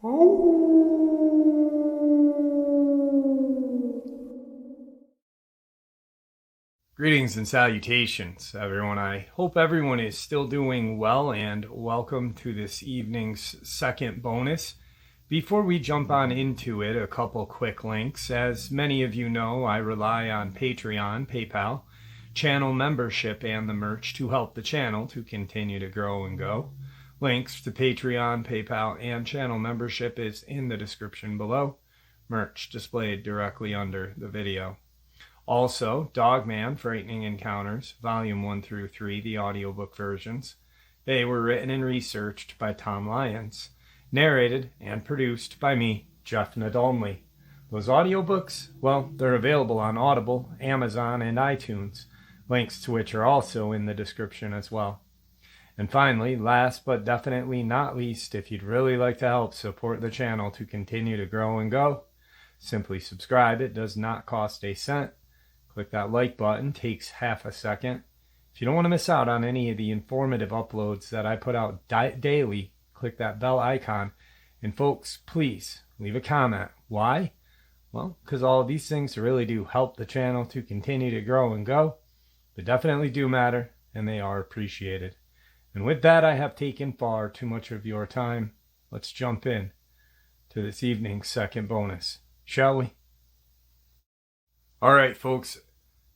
Greetings and salutations, everyone. I hope everyone is still doing well, and welcome to this evening's second bonus. Before we jump on into it, a couple quick links. As many of you know, I rely on Patreon, PayPal, channel membership, and the merch to help the channel to continue to grow and go. Links to Patreon, PayPal, and channel membership is in the description below. Merch displayed directly under the video. Also, Dogman, Frightening Encounters, Volume 1 through 3, the audiobook versions. They were written and researched by Tom Lyons, narrated and produced by me, Jeff Nadolny. Those audiobooks, well, they're available on Audible, Amazon, and iTunes, links to which are also in the description as well. And finally, last but definitely not least, if you'd really like to help support the channel to continue to grow and go, simply subscribe. It does not cost a cent. Click that like button, takes half a second. If you don't want to miss out on any of the informative uploads that I put out daily, click that bell icon. And folks, please leave a comment. Why? Well, because all of these things really do help the channel to continue to grow and go. They definitely do matter, and they are appreciated. And with that, I have taken far too much of your time. Let's jump in to this evening's second bonus, shall we? All right, folks.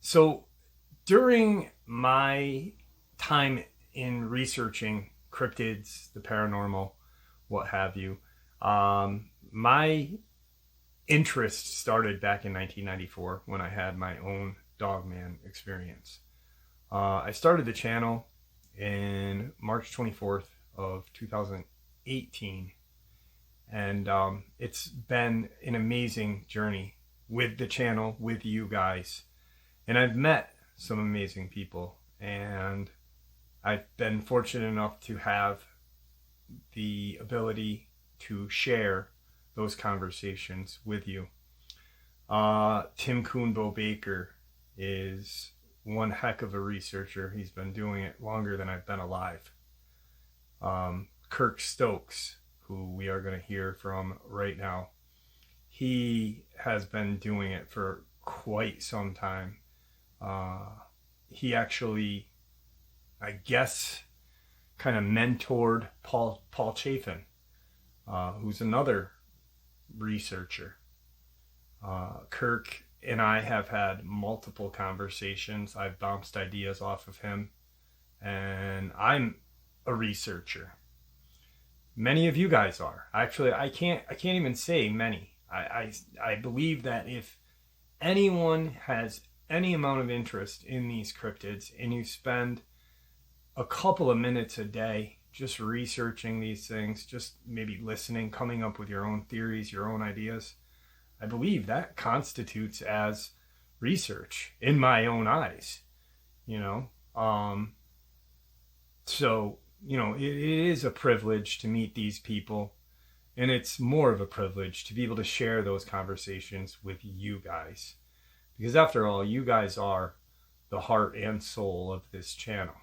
So during my time in researching cryptids, the paranormal, what have you, my interest started back in 1994 when I had my own Dogman experience. I started the channel in March 24th of 2018, and it's been an amazing journey with the channel, with you guys. And I've met some amazing people, and I've been fortunate enough to have the ability to share those conversations with you. Tim Coonbo Baker is one heck of a researcher. He's been doing it longer than I've been alive. Kirk Stokes, who we are going to hear from right now, he has been doing it for quite some time. He actually, I guess, kind of mentored Paul Chafin, who's another researcher. Kirk and I have had multiple conversations. I've bounced ideas off of him, and I'm a researcher. Many of you guys are. Actually, I can't even say many. I believe that if anyone has any amount of interest in these cryptids, and you spend a couple of minutes a day just researching these things, just maybe listening, coming up with your own theories, your own ideas, I believe that constitutes as research in my own eyes, So, it is a privilege to meet these people. And it's more of a privilege to be able to share those conversations with you guys. Because after all, you guys are the heart and soul of this channel.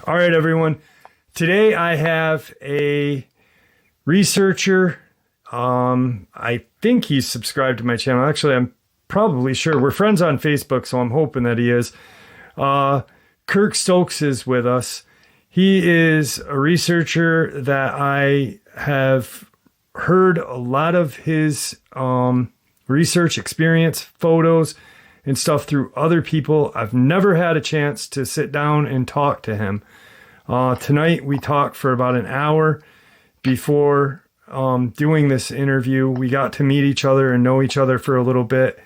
All right, everyone. Today I have a researcher. I think he's subscribed to my channel. Actually, I'm probably sure. We're friends on Facebook, so I'm hoping that he is. Kirk Stokes is with us. He is a researcher that I have heard a lot of his research experience, photos, and stuff through other people. I've never had a chance to sit down and talk to him. Tonight we talked for about an hour before doing this interview. We got to meet each other and know each other for a little bit.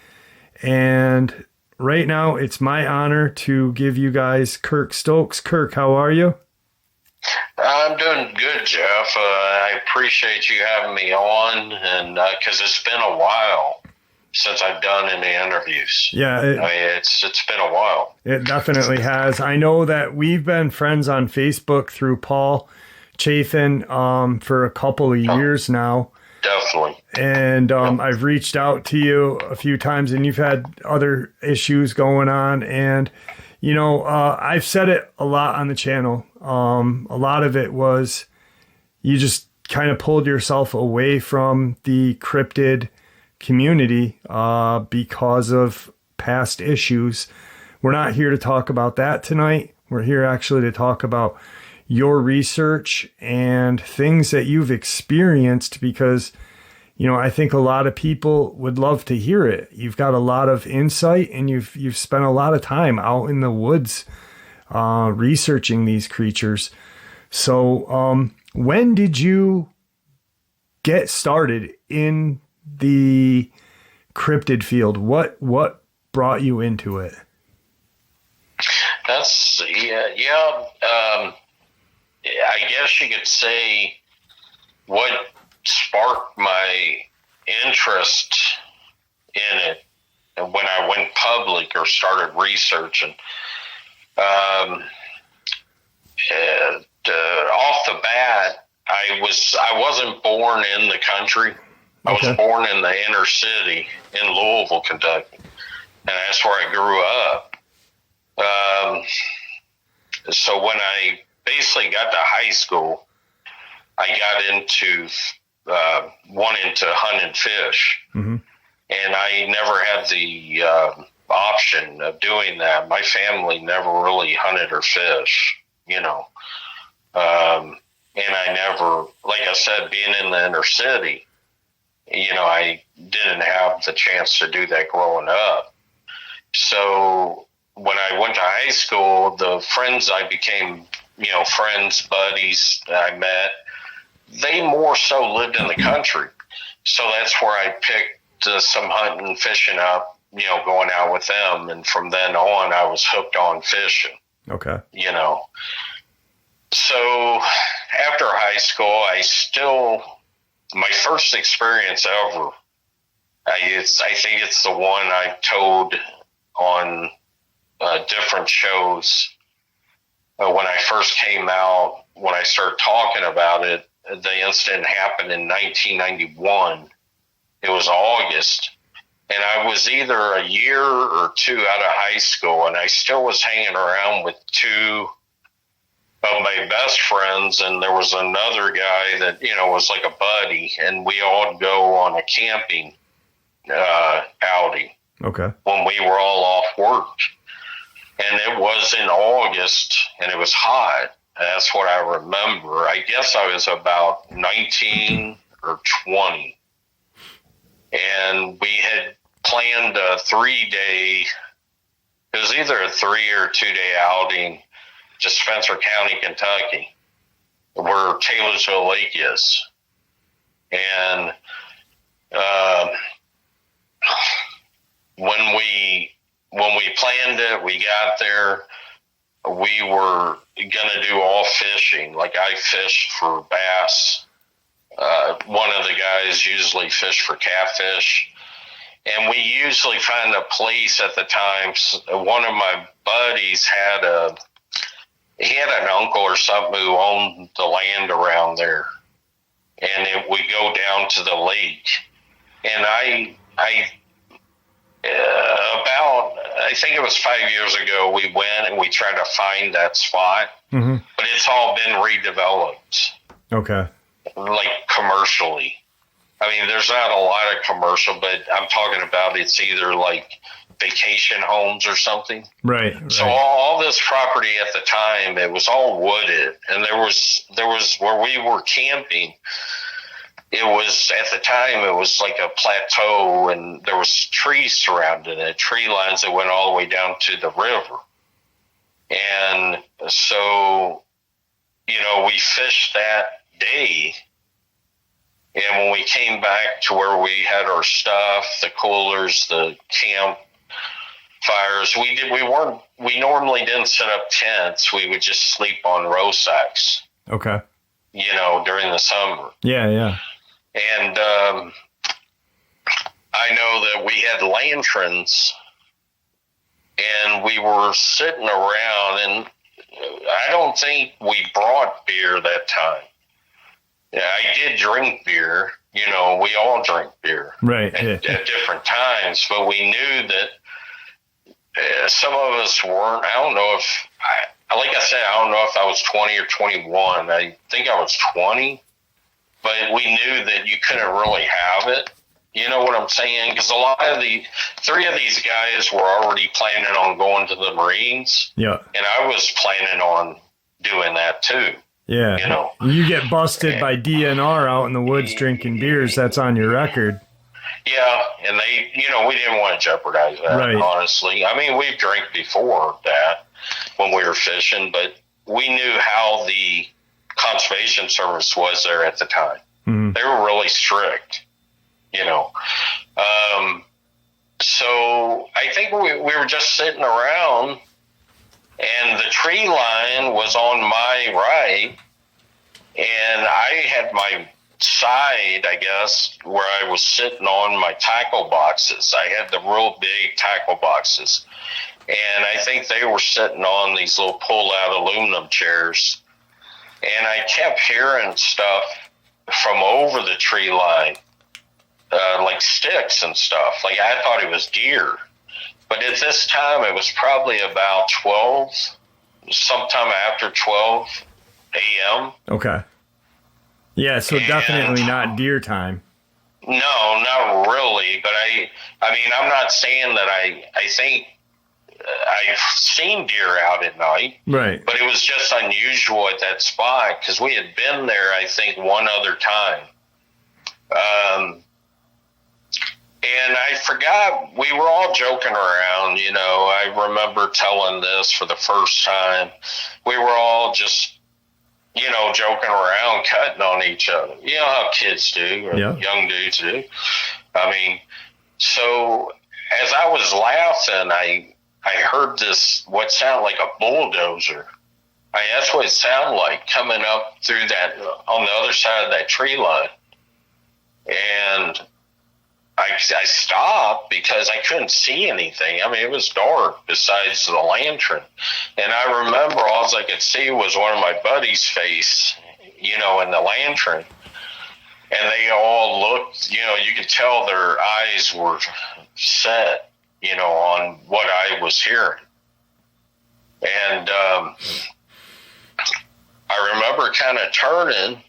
And right now it's my honor to give you guys Kirk Stokes. Kirk, how are you? I'm doing good, Jeff. I appreciate you having me on, and because it's been a while since I've done any interviews. Yeah, it's been a while. It definitely has. I know that we've been friends on Facebook through Paul Chafin for a couple of years now. Definitely. And I've reached out to you a few times, and you've had other issues going on. And, you know, I've said it a lot on the channel. A lot of it was you just kind of pulled yourself away from the cryptid community because of past issues. We're not here to talk about that tonight. We're here actually to talk about your research and things that you've experienced, because, you know, I think a lot of people would love to hear it. You've got a lot of insight, and you've spent a lot of time out in the woods researching these creatures. So when did you get started in the cryptid field? What brought you into it? That's I guess you could say what sparked my interest in it when I went public or started researching. Off the bat, I wasn't born in the country. I was born in the inner city in Louisville, Kentucky, and that's where I grew up. So when I basically got to high school, I got into wanting to hunt and fish, and I never had the option of doing that. My family never really hunted or fished, you know, and I never, like I said, being in the inner city, you know, I didn't have the chance to do that growing up. So when I went to high school, the friends I became, you know, friends, buddies that I met, they more so lived in the country. So that's where I picked some hunting and fishing up, you know, going out with them. And from then on, I was hooked on fishing. Okay. You know. So after high school, my first experience ever, I think it's the one I told on different shows. When I first came out, when I started talking about it, the incident happened in 1991. It was August, and I was either a year or two out of high school, and I still was hanging around with two of my best friends, and there was another guy that, you know, was like a buddy, and we all go on a camping outing. Okay. When we were all off work. And it was in August, and it was hot. That's what I remember. I guess I was about 19 or 20. And we had planned a 3-day, it was either a 3 or 2-day outing to Spencer County, Kentucky, where Taylorsville Lake is. And when we planned it, we got there, we were going to do all fishing. Like, I fished for bass. One of the guys usually fished for catfish. And we usually find a place at the time. One of my buddies had an uncle or something who owned the land around there. And we go down to the lake. And I About, I think it was 5 years ago, we went and we tried to find that spot, but it's all been redeveloped. Okay. Like commercially. I mean, there's not a lot of commercial, but I'm talking about it's either like vacation homes or something. Right. So all this property at the time, it was all wooded, and there was where we were camping. It was, at the time, it was like a plateau, and there was trees surrounding it, tree lines that went all the way down to the river. And so, we fished that day. And when we came back to where we had our stuff, the coolers, the camp fires, we normally didn't set up tents. We would just sleep on row sacks. Okay. During the summer. Yeah. And I know that we had lanterns, and we were sitting around, and I don't think we brought beer that time. Yeah, I did drink beer. We all drink beer. Right. At different times, but we knew that some of us weren't. I don't know if, like I said, I don't know if I was 20 or 21. I think I was 20. But we knew that you couldn't really have it. You know what I'm saying? Because a lot of three of these guys were already planning on going to the Marines. Yeah. And I was planning on doing that too. Yeah. You get busted by DNR out in the woods drinking beers. That's on your record. Yeah. And they, we didn't want to jeopardize that, right. Honestly. I mean, we've drank before that when we were fishing, but we knew how the Conservation Service was there at the time. They were really strict, so I think we were just sitting around, and the tree line was on my right, and I had my side, I guess, where I was sitting on my tackle boxes. I had the real big tackle boxes, and I think they were sitting on these little pull-out aluminum chairs. And I kept hearing stuff from over the tree line, like sticks and stuff. Like I thought it was deer. But at this time, it was probably about 12, sometime after 12 a.m. Okay. Yeah, so definitely not deer time. No, not really. But I mean, I'm not saying that I think I've seen deer out at night, right? But it was just unusual at that spot because we had been there, I think, one other time. And I forgot, we were all joking around, I remember telling this for the first time. We were all just, joking around, cutting on each other. You know how kids do, or young dudes do. I mean, so as I was laughing, I heard this, what sounded like a bulldozer. That's what it sounded like, coming up through that, on the other side of that tree line. And I stopped because I couldn't see anything. I mean, it was dark besides the lantern. And I remember all I could see was one of my buddies' face, in the lantern. And they all looked, you could tell their eyes were set, on what I was hearing. And I remember kind of turning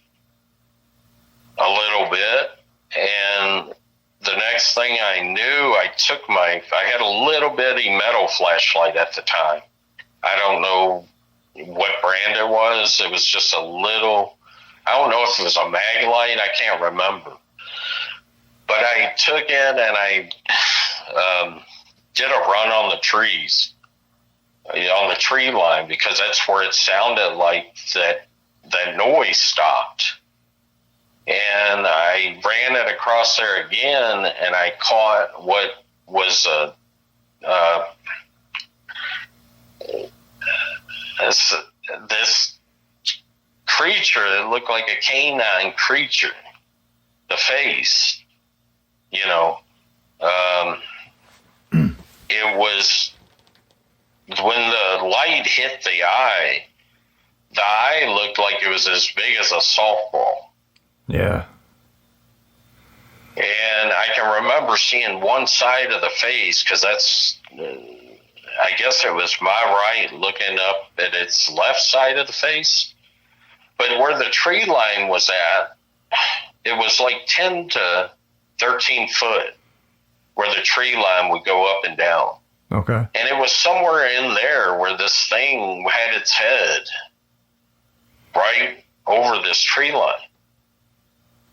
a little bit, and the next thing I knew, I had a little bitty metal flashlight at the time. I don't know what brand it was. It was just a little, I don't know if it was a mag light. I can't remember. But I took it and I did a run on the trees, on the tree line, because that's where it sounded like that noise stopped. And I ran it across there again, and I caught what was this creature that looked like a canine creature, the face, it was, when the light hit the eye looked like it was as big as a softball. Yeah. And I can remember seeing one side of the face, because that's, I guess it was my right looking up at its left side of the face. But where the tree line was at, it was like 10 to 13 foot where the tree line would go up and down. Okay. And it was somewhere in there where this thing had its head right over this tree line.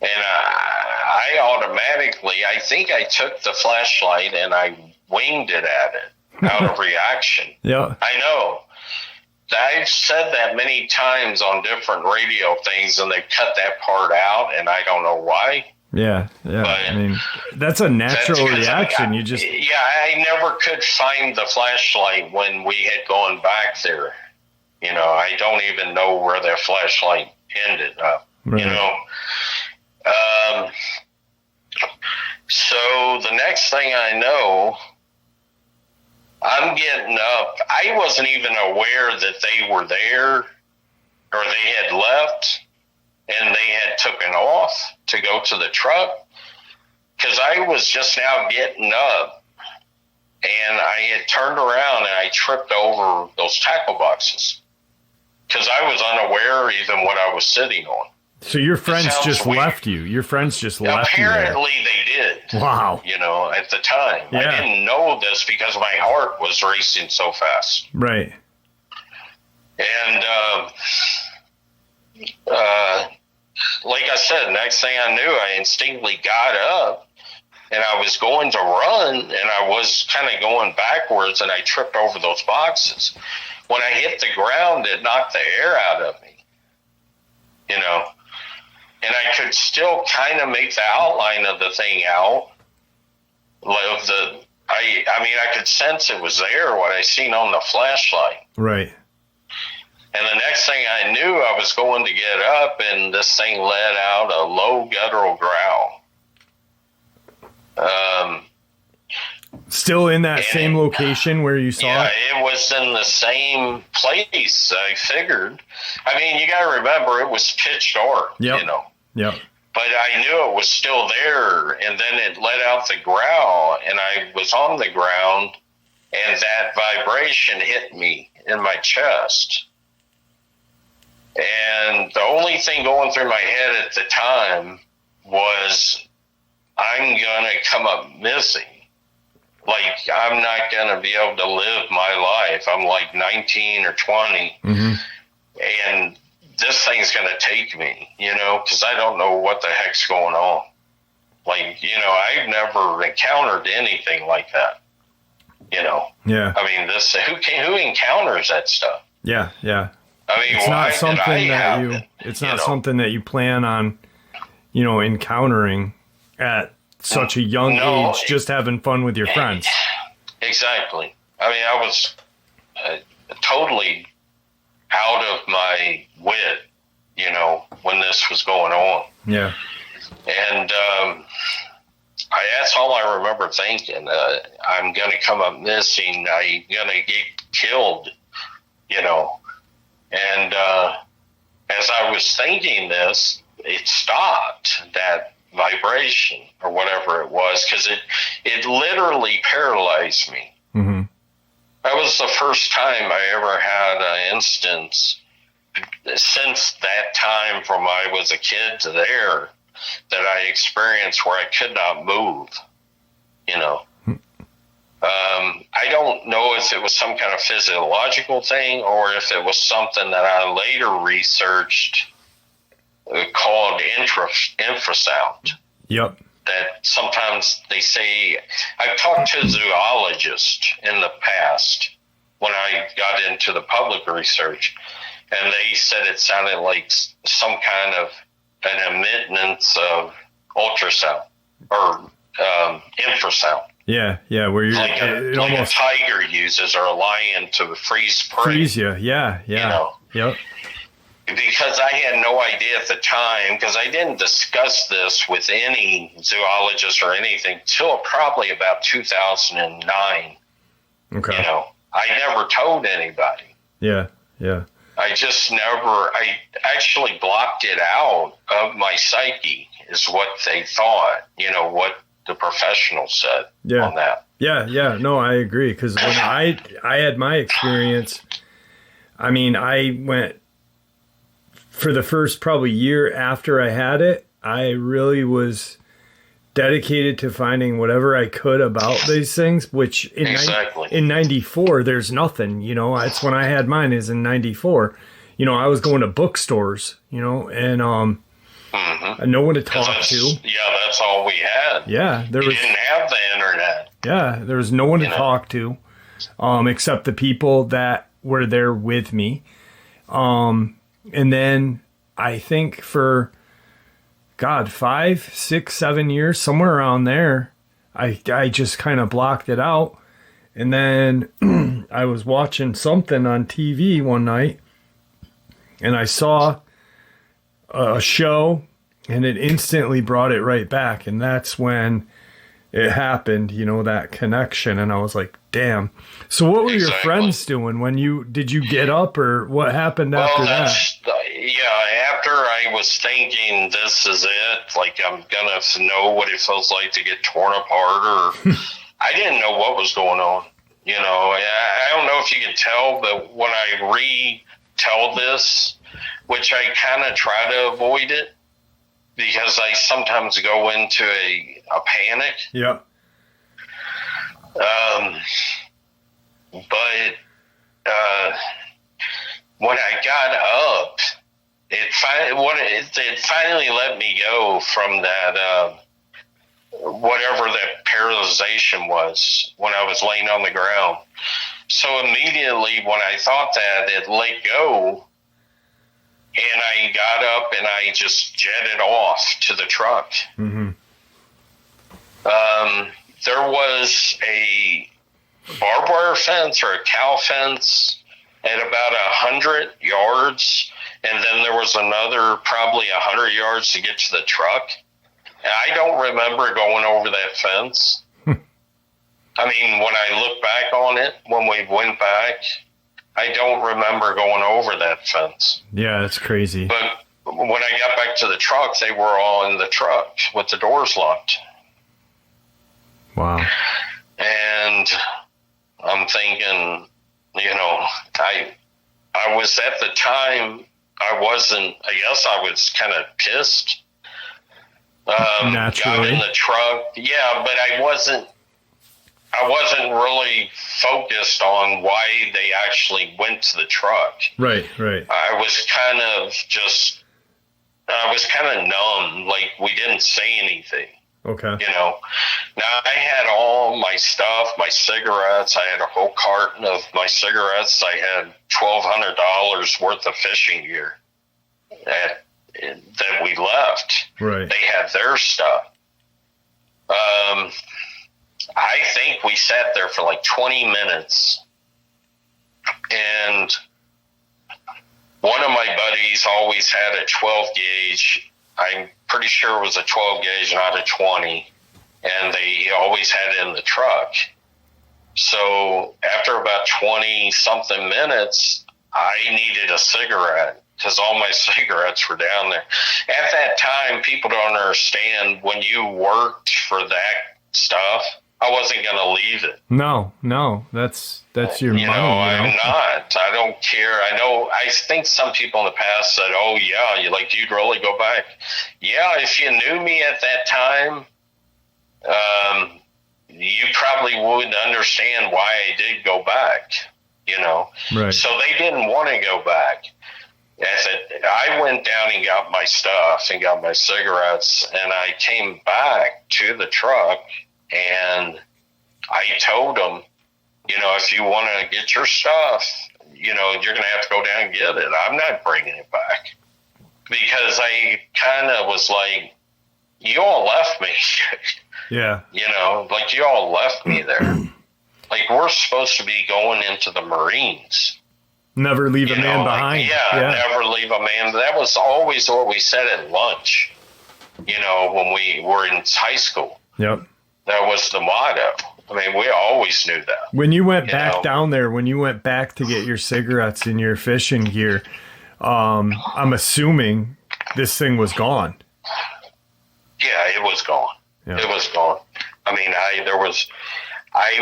And I automatically, I think I took the flashlight and I winged it at it out of reaction. Yeah. I know. I've said that many times on different radio things, and they've cut that part out, and I don't know why. Yeah, yeah. But I mean, that's a natural reaction. I never could find the flashlight when we had gone back there. You know, I don't even know where that flashlight ended up. Right. You know. So the next thing I know, I'm getting up. I wasn't even aware that they were there, or they had left and they had taken off to go to the truck, because I was just now getting up and I had turned around and I tripped over those tackle boxes because I was unaware even what I was sitting on. So your friends just left you. Your friends just left you. Apparently they did. Wow. You know, at the time. Yeah. I didn't know this because my heart was racing so fast. Right. And like I said, next thing I knew, I instinctively got up and I was going to run, and I was kind of going backwards, and I tripped over those boxes. When I hit the ground, it knocked the air out of me. You know? And I could still kind of make the outline of the thing out. I mean, I could sense it was there, what I seen on the flashlight. Right. And the next thing I knew, I was going to get up, and this thing let out a low guttural growl. Still in that same location where you saw it? Yeah, it was in the same place, I figured. I mean, you got to remember, it was pitch dark, you know. Yep. But I knew it was still there, and then it let out the growl, and I was on the ground, and that vibration hit me in my chest. And the only thing going through my head at the time was, I'm going to come up missing. Like, I'm not going to be able to live my life. I'm like 19 or 20, and this thing's going to take me, you know, because I don't know what the heck's going on. Like, you know, I've never encountered anything like that, you know. Yeah. I mean, who encounters that stuff? Yeah, yeah. I mean, it's not something that it's not something that you plan on, you know, encountering at such a young age, just having fun with your friends. Exactly. I mean, I was totally out of my wit, you know, when this was going on. Yeah. And that's all I remember thinking. I'm going to come up missing. I'm going to get killed, you know. And as I was thinking this, it stopped, that vibration or whatever it was, because it literally paralyzed me. Mm-hmm. That was the first time I ever had an instance since that time from I was a kid to there that I experienced where I could not move, you know. I don't know if it was some kind of physiological thing or if it was something that I later researched called infrasound. Yep. That sometimes they say, I've talked to zoologists in the past when I got into the public research, and they said it sounded like some kind of an emittance of ultrasound or infrasound. Yeah, yeah, where you're like a tiger uses or a lion to freeze prey. Freeze you, yeah. You know? Yep. Because I had no idea at the time, because I didn't discuss this with any zoologist or anything till probably about 2009. Okay. You know, I never told anybody. Yeah, yeah. I just never, I actually blocked it out of my psyche, is what they thought, what the professionals said on that. Yeah. No, I agree. Because when I had my experience, I mean, I went for the first probably year after I had it, I really was dedicated to finding whatever I could about these things, which in 94, there's nothing, it's when I had mine is in 94, I was going to bookstores, and no one to talk to. Yeah. That's all we had. Yeah. We didn't have the internet. Yeah. There was no one to talk to, except the people that were there with me. And then I think for 5, 6, 7 years, somewhere around there, I just kind of blocked it out. And then I was watching something on TV one night, and I saw a show, and it instantly brought it right back. And that's when it happened, that connection. And I was like, damn. So what were your friends doing did you get up, or what happened after that? Yeah, after I was thinking this is it, like I'm going to know what it feels like to get torn apart, or I didn't know what was going on. I don't know if you can tell, but when I retell this, which I kind of try to avoid it, because I sometimes go into a panic. Yeah. But when I got up, it finally let me go from that, whatever that paralyzation was when I was laying on the ground. So immediately when I thought that, it let go, and I got up and I just jetted off to the truck. Mm-hmm. There was a barbed wire fence or a cow fence at about 100 yards, and then there was another probably 100 yards to get to the truck. And I don't remember going over that fence. I mean, when I look back on it, when we went back, I don't remember going over that fence. Yeah, that's crazy. But when I got back to the truck, they were all in the truck with the doors locked. Wow. And I'm thinking, I was at the time, I guess I was kind of pissed. Naturally. Got in the truck. Yeah, but I wasn't really focused on why they actually went to the truck. Right. I was kind of numb, like we didn't say anything. Okay. Now I had all my stuff, my cigarettes. I had a whole carton of my cigarettes. I had $1,200 worth of fishing gear that we left. Right. They had their stuff. I think we sat there for like 20 minutes, and one of my buddies always had a 12 gauge. I'm pretty sure it was a 12 gauge, not a 20, and they always had it in the truck. So after about 20 something minutes, I needed a cigarette because all my cigarettes were down there. At that time, people don't understand, when you worked for that stuff, I wasn't going to leave it. No, that's your money. I'm not. I don't care. I think some people in the past said, oh, yeah, you'd really go back. Yeah, if you knew me at that time, you probably would understand why I did go back, Right. So they didn't want to go back. I went down and got my stuff and got my cigarettes, and I came back to the truck, and I told them, if you want to get your stuff, you're going to have to go down and get it. I'm not bringing it back. Because I kind of was like, you all left me. Yeah. Like you all left me there. Like we're supposed to be going into the Marines. Never leave a man behind. Never leave a man. That was always what we said at lunch, when we were in high school. Yep. That was the motto. I mean, we always knew that. When you went back down there, when you went back to get your cigarettes and your fishing gear, I'm assuming this thing was gone. Yeah, it was gone. Yeah. It was gone. I mean, I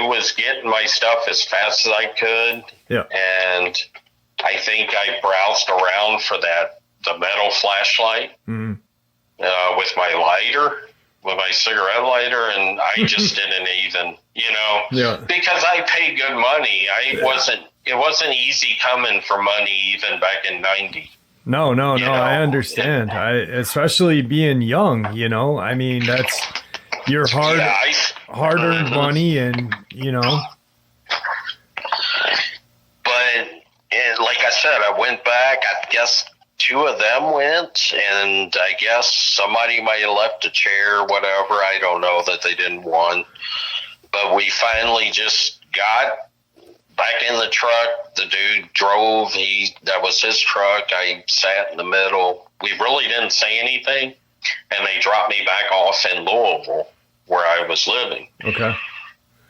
was getting my stuff as fast as I could. Yeah. And I think I browsed around for the metal flashlight with my lighter, with my cigarette lighter, and I just didn't even, because I paid good money. It wasn't easy coming for money even back in 90. No, I understand. Especially being young, I mean, that's your hard-earned money, and But like I said, I went back. I guess 2 of them went, and I guess somebody might have left a chair or whatever. I don't know that they didn't want. But we finally just got back in the truck. The dude drove. That was his truck. I sat in the middle. We really didn't say anything, and they dropped me back off in Louisville, where I was living. Okay.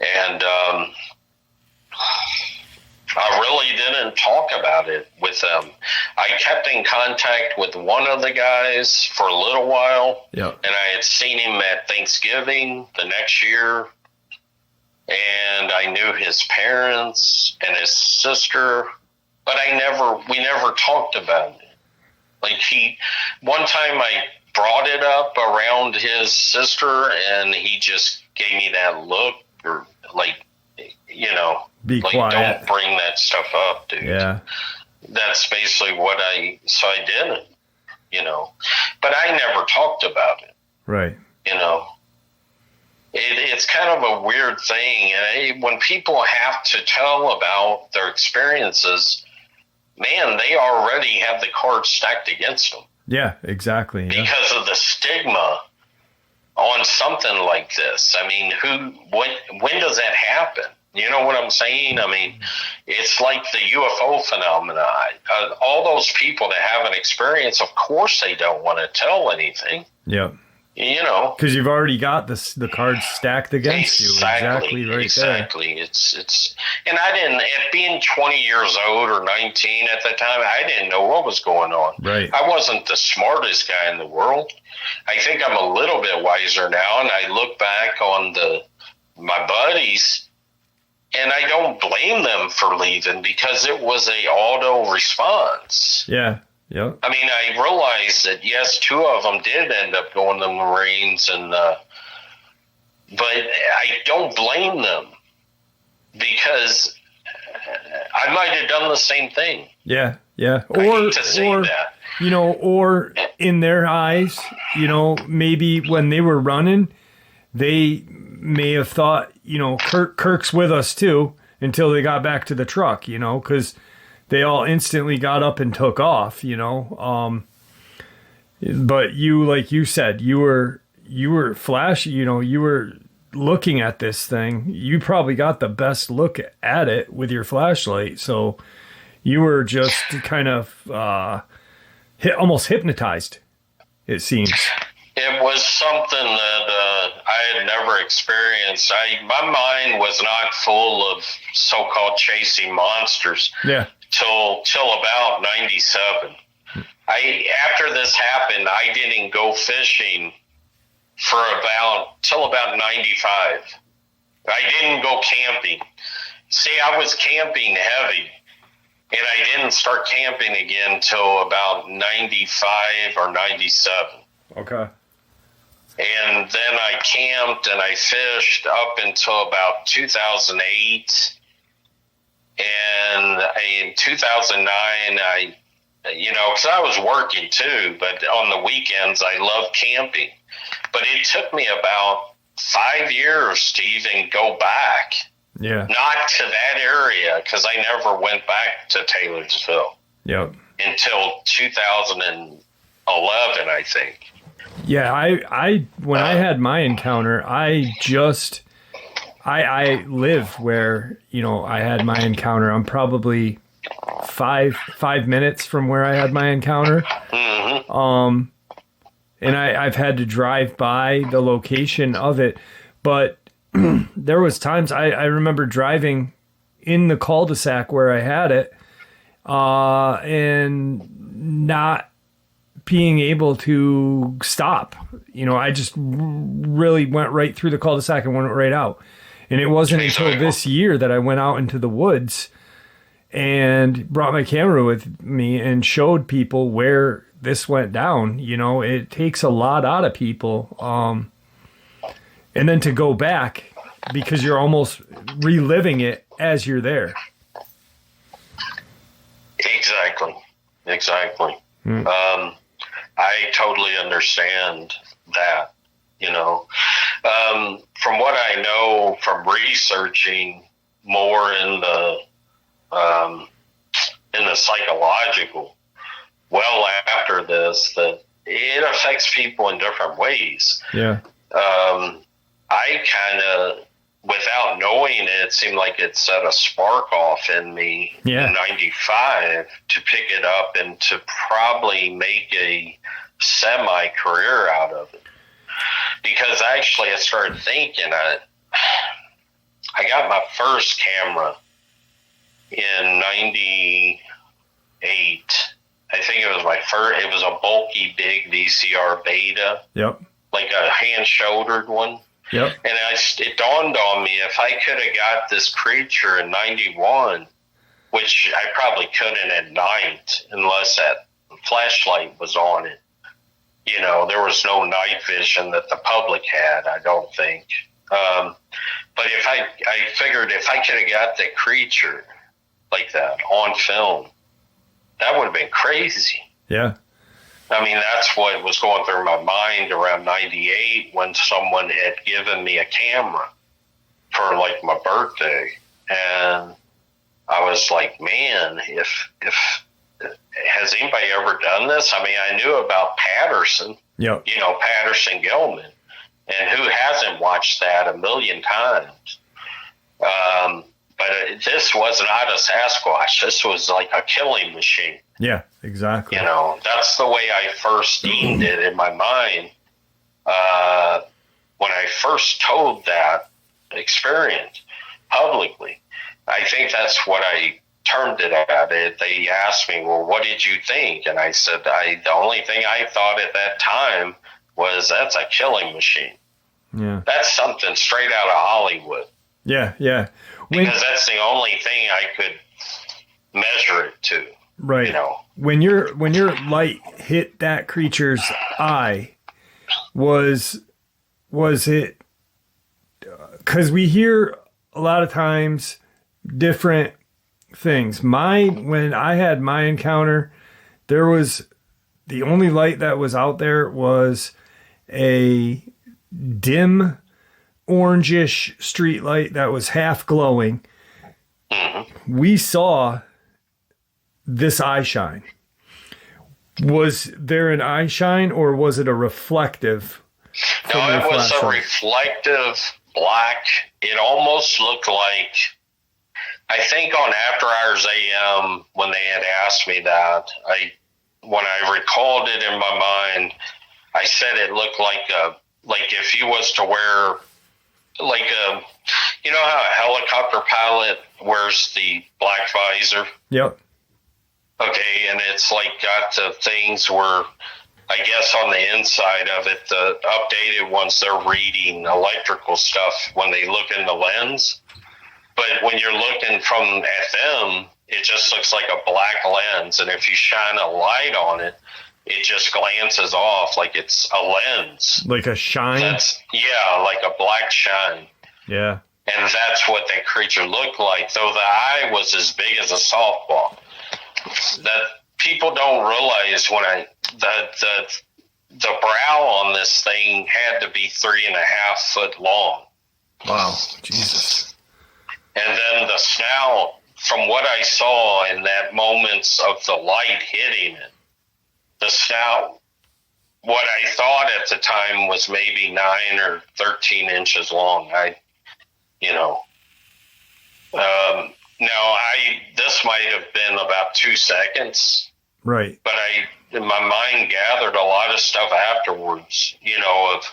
And I really didn't talk about it with them. I kept in contact with one of the guys for a little while. Yeah. And I had seen him at Thanksgiving the next year. And I knew his parents and his sister, but we never talked about it. Like one time I brought it up around his sister, and he just gave me that look, or like, be like, quiet. Don't bring that stuff up, dude. Yeah. That's basically so I didn't, but I never talked about it. Right. It's kind of a weird thing. And when people have to tell about their experiences, man, they already have the cards stacked against them. Yeah, exactly. Yeah. Because of the stigma on something like this. I mean, when does that happen? You know what I'm saying? I mean, it's like the UFO phenomenon. All those people that have an experience, of course they don't want to tell anything. Yeah. Because you've already got the cards stacked against you. Exactly right exactly. There. It's and I didn't, at being 20 years old or 19 at the time, I didn't know what was going on. Right. I wasn't the smartest guy in the world. I think I'm a little bit wiser now, and I look back on my buddies, and I don't blame them for leaving because it was a auto response. Yeah. Yep. I mean, I realized that, yes, 2 of them did end up going to the Marines, but I don't blame them because I might have done the same thing. Yeah, yeah. I hate to say that. Or in their eyes, maybe when they were running, they may have thought, Kirk's with us too, until they got back to the truck, because they all instantly got up and took off, but you, like you said, you were flashy, you were looking at this thing. You probably got the best look at it with your flashlight. So you were just kind of almost hypnotized, it seems. It was something that I had never experienced. My mind was not full of so-called chasing monsters. Yeah. Till about 97. After this happened, I didn't go fishing till about 95. I didn't go camping. See, I was camping heavy, and I didn't start camping again till about 95 or 97. Okay. And then I camped and I fished up until about 2008. And in 2009, because I was working too, but on the weekends, I loved camping. But it took me about 5 years to even go back. Yeah. Not to that area, because I never went back to Taylorsville. Yep. Until 2011, I think. Yeah, when I had my encounter, I live where, I had my encounter. I'm probably five minutes from where I had my encounter. Mm-hmm. And I've had to drive by the location of it, but there was times I remember driving in the cul-de-sac where I had it, and not being able to stop. I just really went right through the cul-de-sac and went right out. And it wasn't until this year that I went out into the woods and brought my camera with me and showed people where this went down. It takes a lot out of people. And then to go back, because you're almost reliving it as you're there. Exactly. I totally understand that, from what I know from researching more in the psychological, well after this, that it affects people in different ways. Yeah. I kind of, without knowing it, it seemed like it set a spark off in me in 95 to pick it up and to probably make a semi-career out of it. Because actually I started thinking, I got my first camera in 98. I think it was my first, it was a bulky, big VCR Beta. Yep. Like a hand-shouldered one. Yep. And it dawned on me, if I could have got this creature in 91, which I probably couldn't at night unless that flashlight was on it. There was no night vision that the public had, I don't think. But if I figured if I could have got the creature like that on film, that would have been crazy. Yeah. I mean, that's what was going through my mind around 98 when someone had given me a camera for like my birthday. And I was like, man, if has anybody ever done this? I mean, I knew about Patterson, yep. Patterson Gilman, and who hasn't watched that a million times? But this was not a Sasquatch. This was like a killing machine. Yeah, exactly. That's the way I first deemed it in my mind when I first told that experience publicly. I think that's what I termed it at. They asked me, well, what did you think? And I said, the only thing I thought at that time was that's a killing machine. Yeah. That's something straight out of Hollywood. Yeah, yeah. Because that's the only thing I could measure it to. Right. When your light hit that creature's eye, was it, because we hear a lot of times different things. When I had my encounter, there was the only light that was out there was a dim orangish street light that was half glowing. Mm-hmm. We saw this eye shine. Was there an eye shine or was it a reflective? No, it was a reflective black. It almost looked like, I think on After Hours AM, when they had asked me that, when I recalled it in my mind, I said it looked like if you was to wear like how a helicopter pilot wears the black visor? Yep. Okay, and it's like got the things where, I guess on the inside of it, the updated ones, they're reading electrical stuff when they look in the lens. But when you're looking at them, it just looks like a black lens. And if you shine a light on it, it just glances off like it's a lens. Like a shine? Like a black shine. Yeah. And that's what that creature looked like, though the eye was as big as a softball. That people don't realize the brow on this thing had to be 3.5 foot long. Wow, Jesus. And then the snout, from what I saw in that moments of the light hitting it, the snout, what I thought at the time was maybe 9 or 13 inches long. This might have been about 2 seconds. Right. But my mind gathered a lot of stuff afterwards, of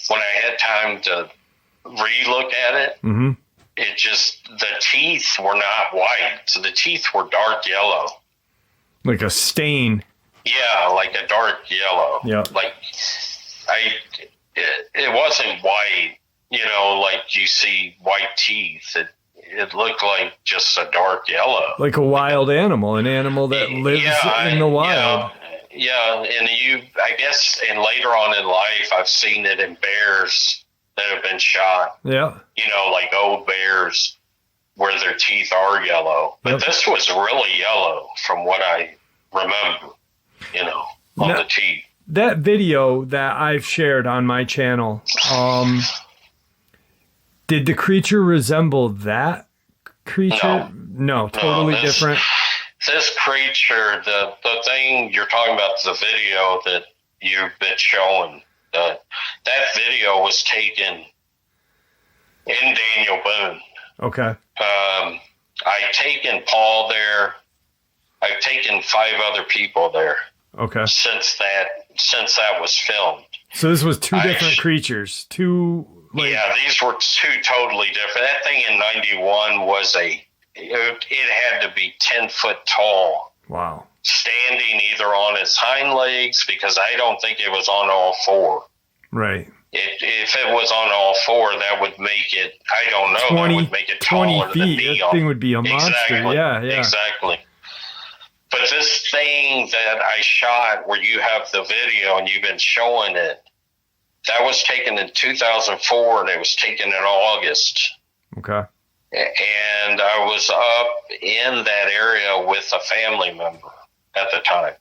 when I had time to re-look at it, it just, the teeth were not white. So the teeth were dark yellow. Like a stain. Yeah, like a dark yellow. Yeah. Like, it wasn't white, like you see white teeth. It looked like just a dark yellow. Like a wild animal, an animal that lives in the wild. Yeah, and I guess, and later on in life, I've seen it in bears that have been shot. Yeah. Like old bears where their teeth are yellow. But this was really yellow from what I remember, on the teeth. That video that I've shared on my channel, did the creature resemble that creature? No, totally different. This creature, the thing you're talking about, the video that you've been showing, that video was taken in Daniel Boone. Okay. I've taken Paul there. I've taken 5 other people there. Okay. Since that was filmed. So this was 2 different creatures. 2. Yeah, these were 2 totally different. That thing in 91 was it had to be 10 foot tall. Wow. Standing either on its hind legs, because I don't think it was on all 4. Right. If it was on all 4, that would make it, I don't know, that would make it taller 20 feet. than me. That thing would be a monster. Exactly. Yeah. Exactly. But this thing that I shot, where you have the video and you've been showing it, that was taken in 2004, and it was taken in August. Okay. And I was up in that area with a family member at the time.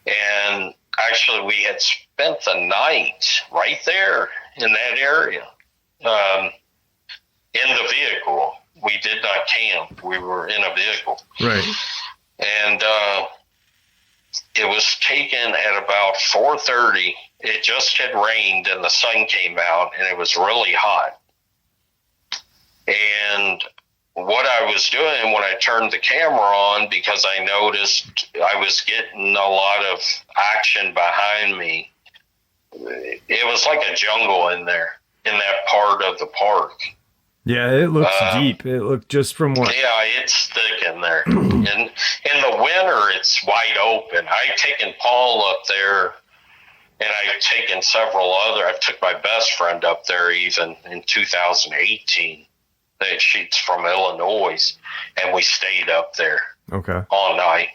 And actually, we had spent the night right there in that area, in the vehicle. We did not camp. We were in a vehicle. Right. And it was taken at about 4:30. It just had rained and the sun came out, and it was really hot. And what I was doing when I turned the camera on, because I noticed I was getting a lot of action behind me, it was like a jungle in there, in that part of the park. Yeah, it looks deep. It looked just from what... Yeah, it's thick in there. And in the winter, it's wide open. I've taken Paul up there, and I've taken several other. I took my best friend up there even in 2018. She's from Illinois, and we stayed up there all night.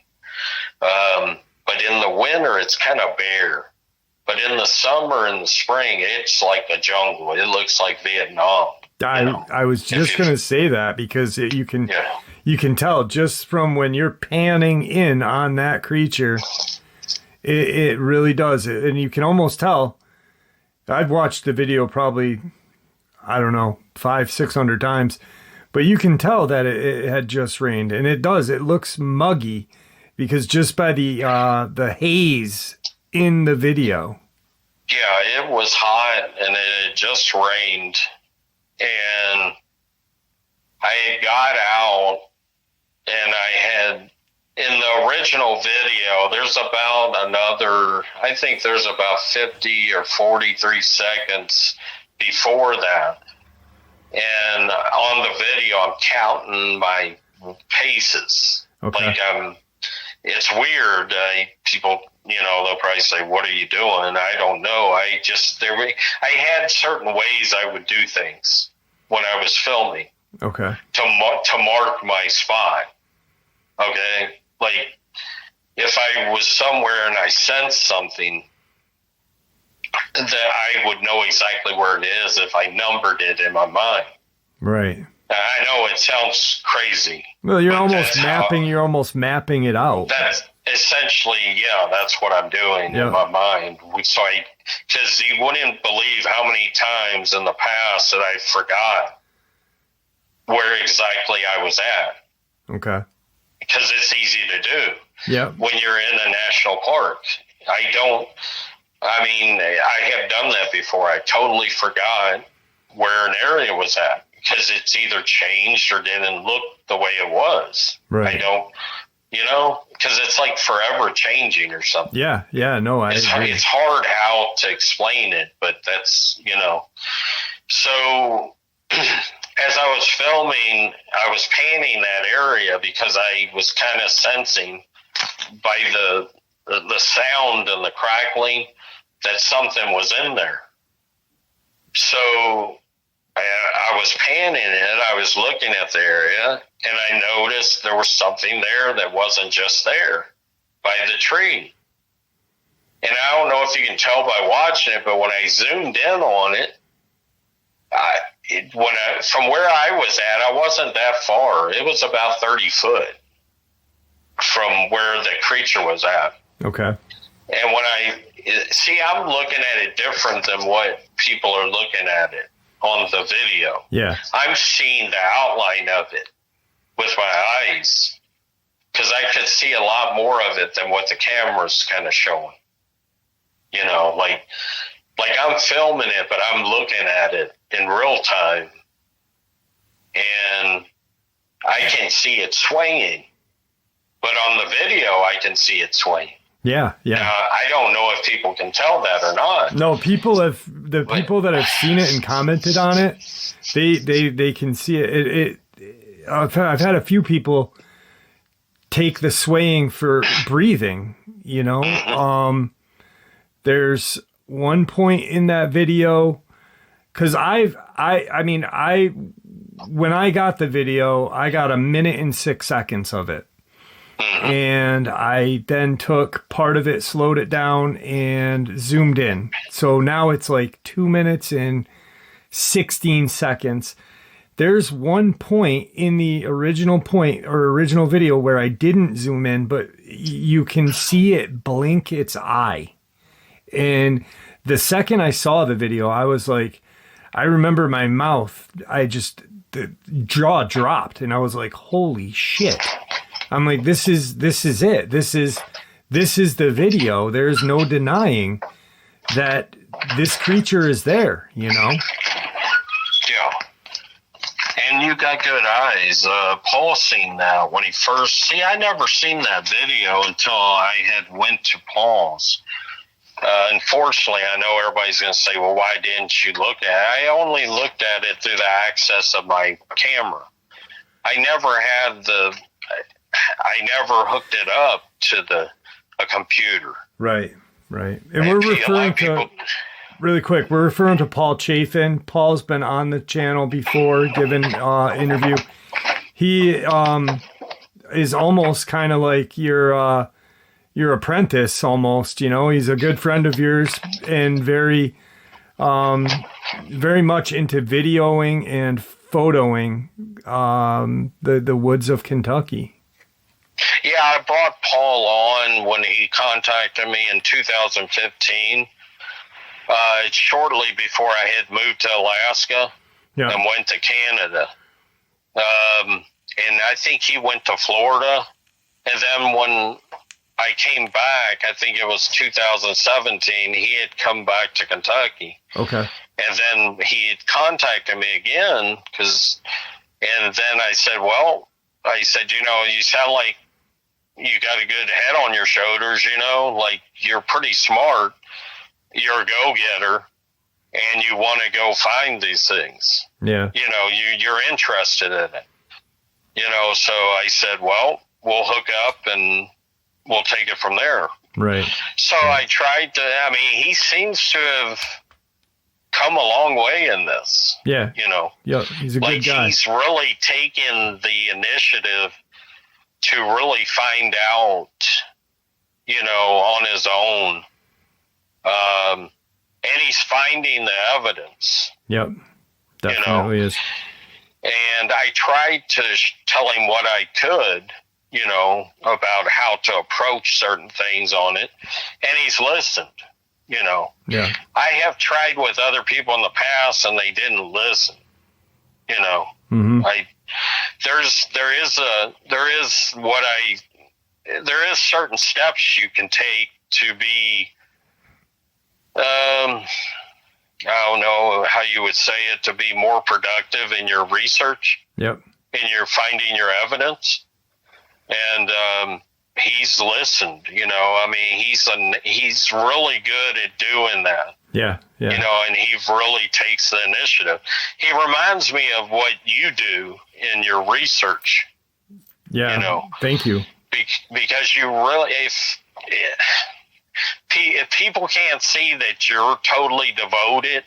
But in the winter, it's kind of bare. But in the summer and the spring, it's like a jungle. It looks like Vietnam. I was just going to say that, because you can tell just from when you're panning in on that creature, it really does. And you can almost tell. I've watched the video probably, I don't know, 500-600 times, but you can tell that it had just rained, and it does. It looks muggy, because just by the haze in the video. Yeah, it was hot, and it had just rained. And I had got out, and I had, in the original video, there's about 50 or 43 seconds before that. And on the video, I'm counting my paces. Okay. Like, it's weird. People, they'll probably say, "What are you doing?" I don't know. I had certain ways I would do things when I was filming. Okay. To mark my spot. Okay. Like, if I was somewhere and I sensed something, that I would know exactly where it is if I numbered it in my mind. Right. I know it sounds crazy. Well, you're almost mapping it out. That's essentially, that's what I'm doing in my mind. So because you wouldn't believe how many times in the past that I forgot where exactly I was at. Okay. Because it's easy to do. Yeah. When you're in a national park. I have done that before. I totally forgot where an area was at, because it's either changed or didn't look the way it was. Right. I don't, because it's like forever changing or something. Yeah, no, I agree. It's hard how to explain it, but that's, So as I was filming, I was panning that area because I was kind of sensing by the sound and the crackling that something was in there. So I was panning it. I was looking at the area, and I noticed there was something there that wasn't just there by the tree. And I don't know if you can tell by watching it, but when I zoomed in on it, from where I was at, I wasn't that far. It was about 30 foot from where the creature was at. Okay. And when I'm looking at it different than what people are looking at it on the video. Yeah. I'm seeing the outline of it with my eyes because I could see a lot more of it than what the camera's kind of showing. You know, like I'm filming it, but I'm looking at it in real time, and I can see it swinging. But on the video, I can see it swinging. Yeah. Now, I don't know if people can tell that or not. No, people that have seen it and commented on it, they can see it. I've had a few people take the swaying for breathing. You know, there's one point in that video because when I got the video, I got 1 minute and 6 seconds of it. And I then took part of it, slowed it down, and zoomed in. So now it's like 2 minutes and 16 seconds. There's one point in the original video where I didn't zoom in, but you can see it blink its eye. And the second I saw the video, I was like, I remember my mouth, the jaw dropped, and I was like, holy shit. I'm like, this is it. This is the video. There's no denying that this creature is there, you know? Yeah. And you got good eyes. Paul seen that when he first... See, I never seen that video until I had went to Paul's. Unfortunately, I know everybody's going to say, well, why didn't you look at it? I only looked at it through the access of my camera. I never hooked it up to a computer. Right. And we're referring to, really quick, we're referring to Paul Chafin. Paul's been on the channel before, given interview. He is almost kind of like your apprentice almost, you know. He's a good friend of yours and very much into videoing and photoing the woods of Kentucky. Yeah, I brought Paul on when he contacted me in 2015, shortly before I had moved to Alaska and went to Canada. And I think he went to Florida. And then when I came back, I think it was 2017, he had come back to Kentucky. Okay. And then he had contacted me again, and then I said, you know, you sound like you got a good head on your shoulders, you know, like you're pretty smart, you're a go-getter, and you want to go find these things. Yeah. You know, you're interested in it. You know, so I said, well, we'll hook up and we'll take it from there. Right. So I tried to, he seems to have come a long way in this. Yeah. You know. Yeah, he's a good guy. He's really taken the initiative to really find out, you know, on his own. And he's finding the evidence. Yep. Definitely is. And I tried to tell him what I could, you know, about how to approach certain things on it. And he's listened, you know. Yeah. I have tried with other people in the past and they didn't listen, you know. Mm-hmm. There is certain steps you can take to be, I don't know how you would say it, to be more productive in your research. Yep. In your finding your evidence. And he's listened. I mean, he's really good at doing that. Yeah. And he really takes the initiative. He reminds me of what you do in your research. Yeah. Thank you. Because you really, if people can't see that you're totally devoted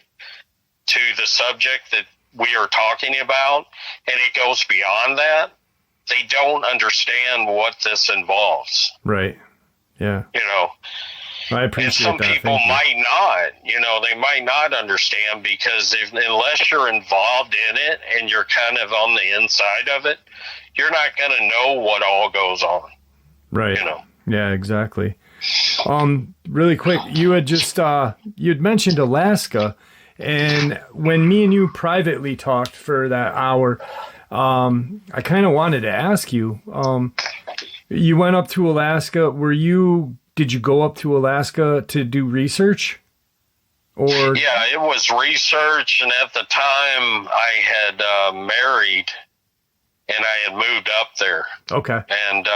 to the subject that we are talking about, and it goes beyond that, they don't understand what this involves. Right. Yeah. I appreciate that. And some people might not, they might not understand, because unless you're involved in it and you're kind of on the inside of it, you're not going to know what all goes on. Right. Yeah, exactly. Really quick, you had just, you'd mentioned Alaska, and when me and you privately talked for that hour, I kind of wanted to ask you, you went up to Alaska. Did you go up to Alaska to do research? Or yeah, it was research, and at the time I had married, and I had moved up there. Okay. And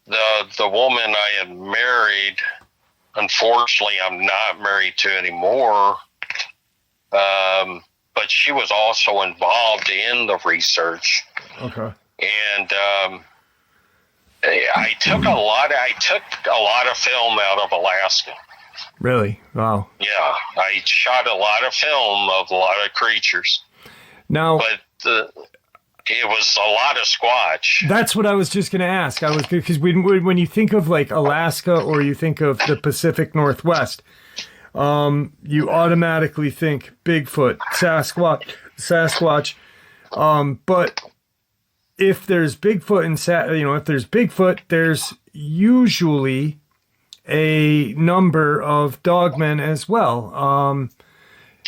the woman I had married, unfortunately, I'm not married to anymore. But she was also involved in the research. Okay. And I took a lot of film out of Alaska. Really? Wow. Yeah, I shot a lot of film of a lot of creatures. Now, but it was a lot of Squatch. That's what I was just going to ask. Because when you think of like Alaska, or you think of the Pacific Northwest, you automatically think Bigfoot, Sasquatch. But if there's Bigfoot if there's Bigfoot, there's usually a number of dogmen as well.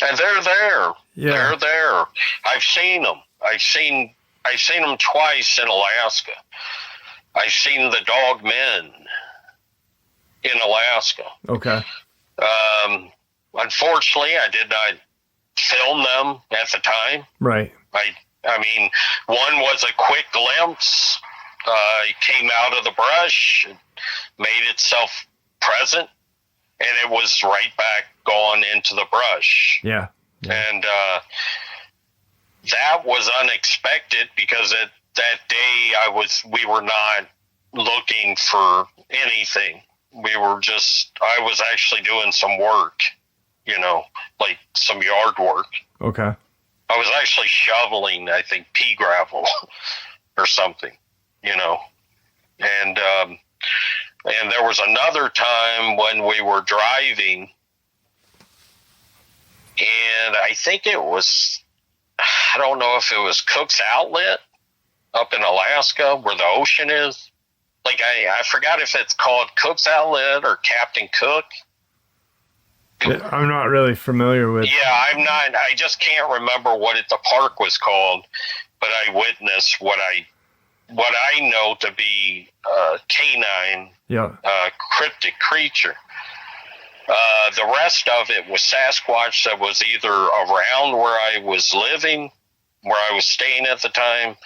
And they're there. Yeah. They're there. I've seen them. I've seen them twice in Alaska. I've seen the dogmen in Alaska. Okay. Unfortunately, I did not film them at the time. Right. I mean, one was a quick glimpse. It came out of the brush, made itself present, and it was right back gone into the brush. Yeah. And that was unexpected, because at that day we were not looking for anything. I was actually doing some work, like some yard work. Okay. I was actually shoveling, I think, pea gravel or something, and there was another time when we were driving, and I think I don't know if it was Cook's Outlet up in Alaska where the ocean is. Like, I forgot if it's called Cook's Outlet or Captain Cook. I'm not really familiar with. Yeah, I'm not. I just can't remember what the park was called, but I witnessed what I know to be a canine, cryptic creature. The rest of it was Sasquatch that was either around where I was living, where I was staying at the time,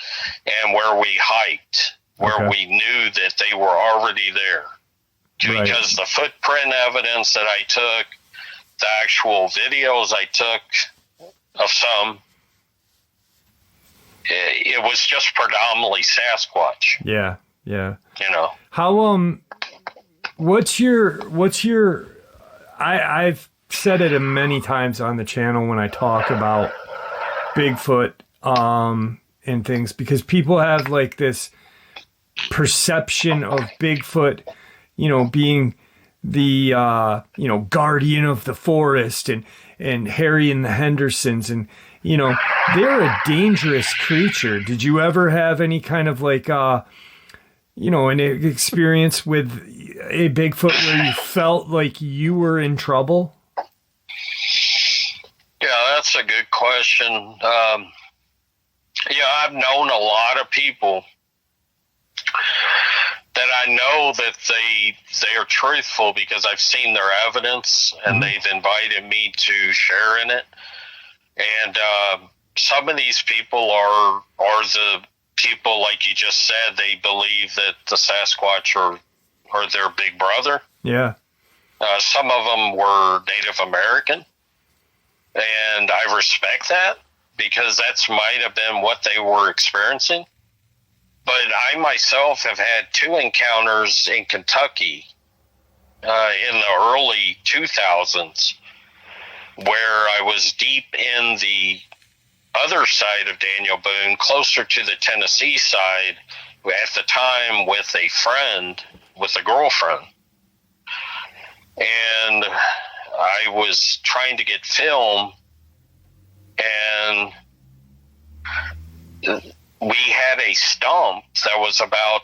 and where we hiked, where we knew that they were already there. Right. Because the footprint evidence that I took, the actual videos I took of some, it was just predominantly Sasquatch. Yeah, yeah. How what's your I've said it many times on the channel when I talk about Bigfoot and things, because people have like this perception of Bigfoot, being the guardian of the forest, and Harry and the Hendersons, and they're a dangerous creature. Did you ever have any kind of like an experience with a Bigfoot where you felt like you were in trouble? Yeah, that's a good question. I've known a lot of people that I know that they are truthful, because I've seen their evidence and they've invited me to share in it. And some of these people are the people, like you just said, they believe that the Sasquatch are or their big brother. Yeah. Some of them were Native American, and I respect that because that's might have been what they were experiencing. But I myself have had 2 encounters in Kentucky in the early 2000s where I was deep in the other side of Daniel Boone, closer to the Tennessee side, at the time with a friend, with a girlfriend. And I was trying to get film, and we had a stump that was about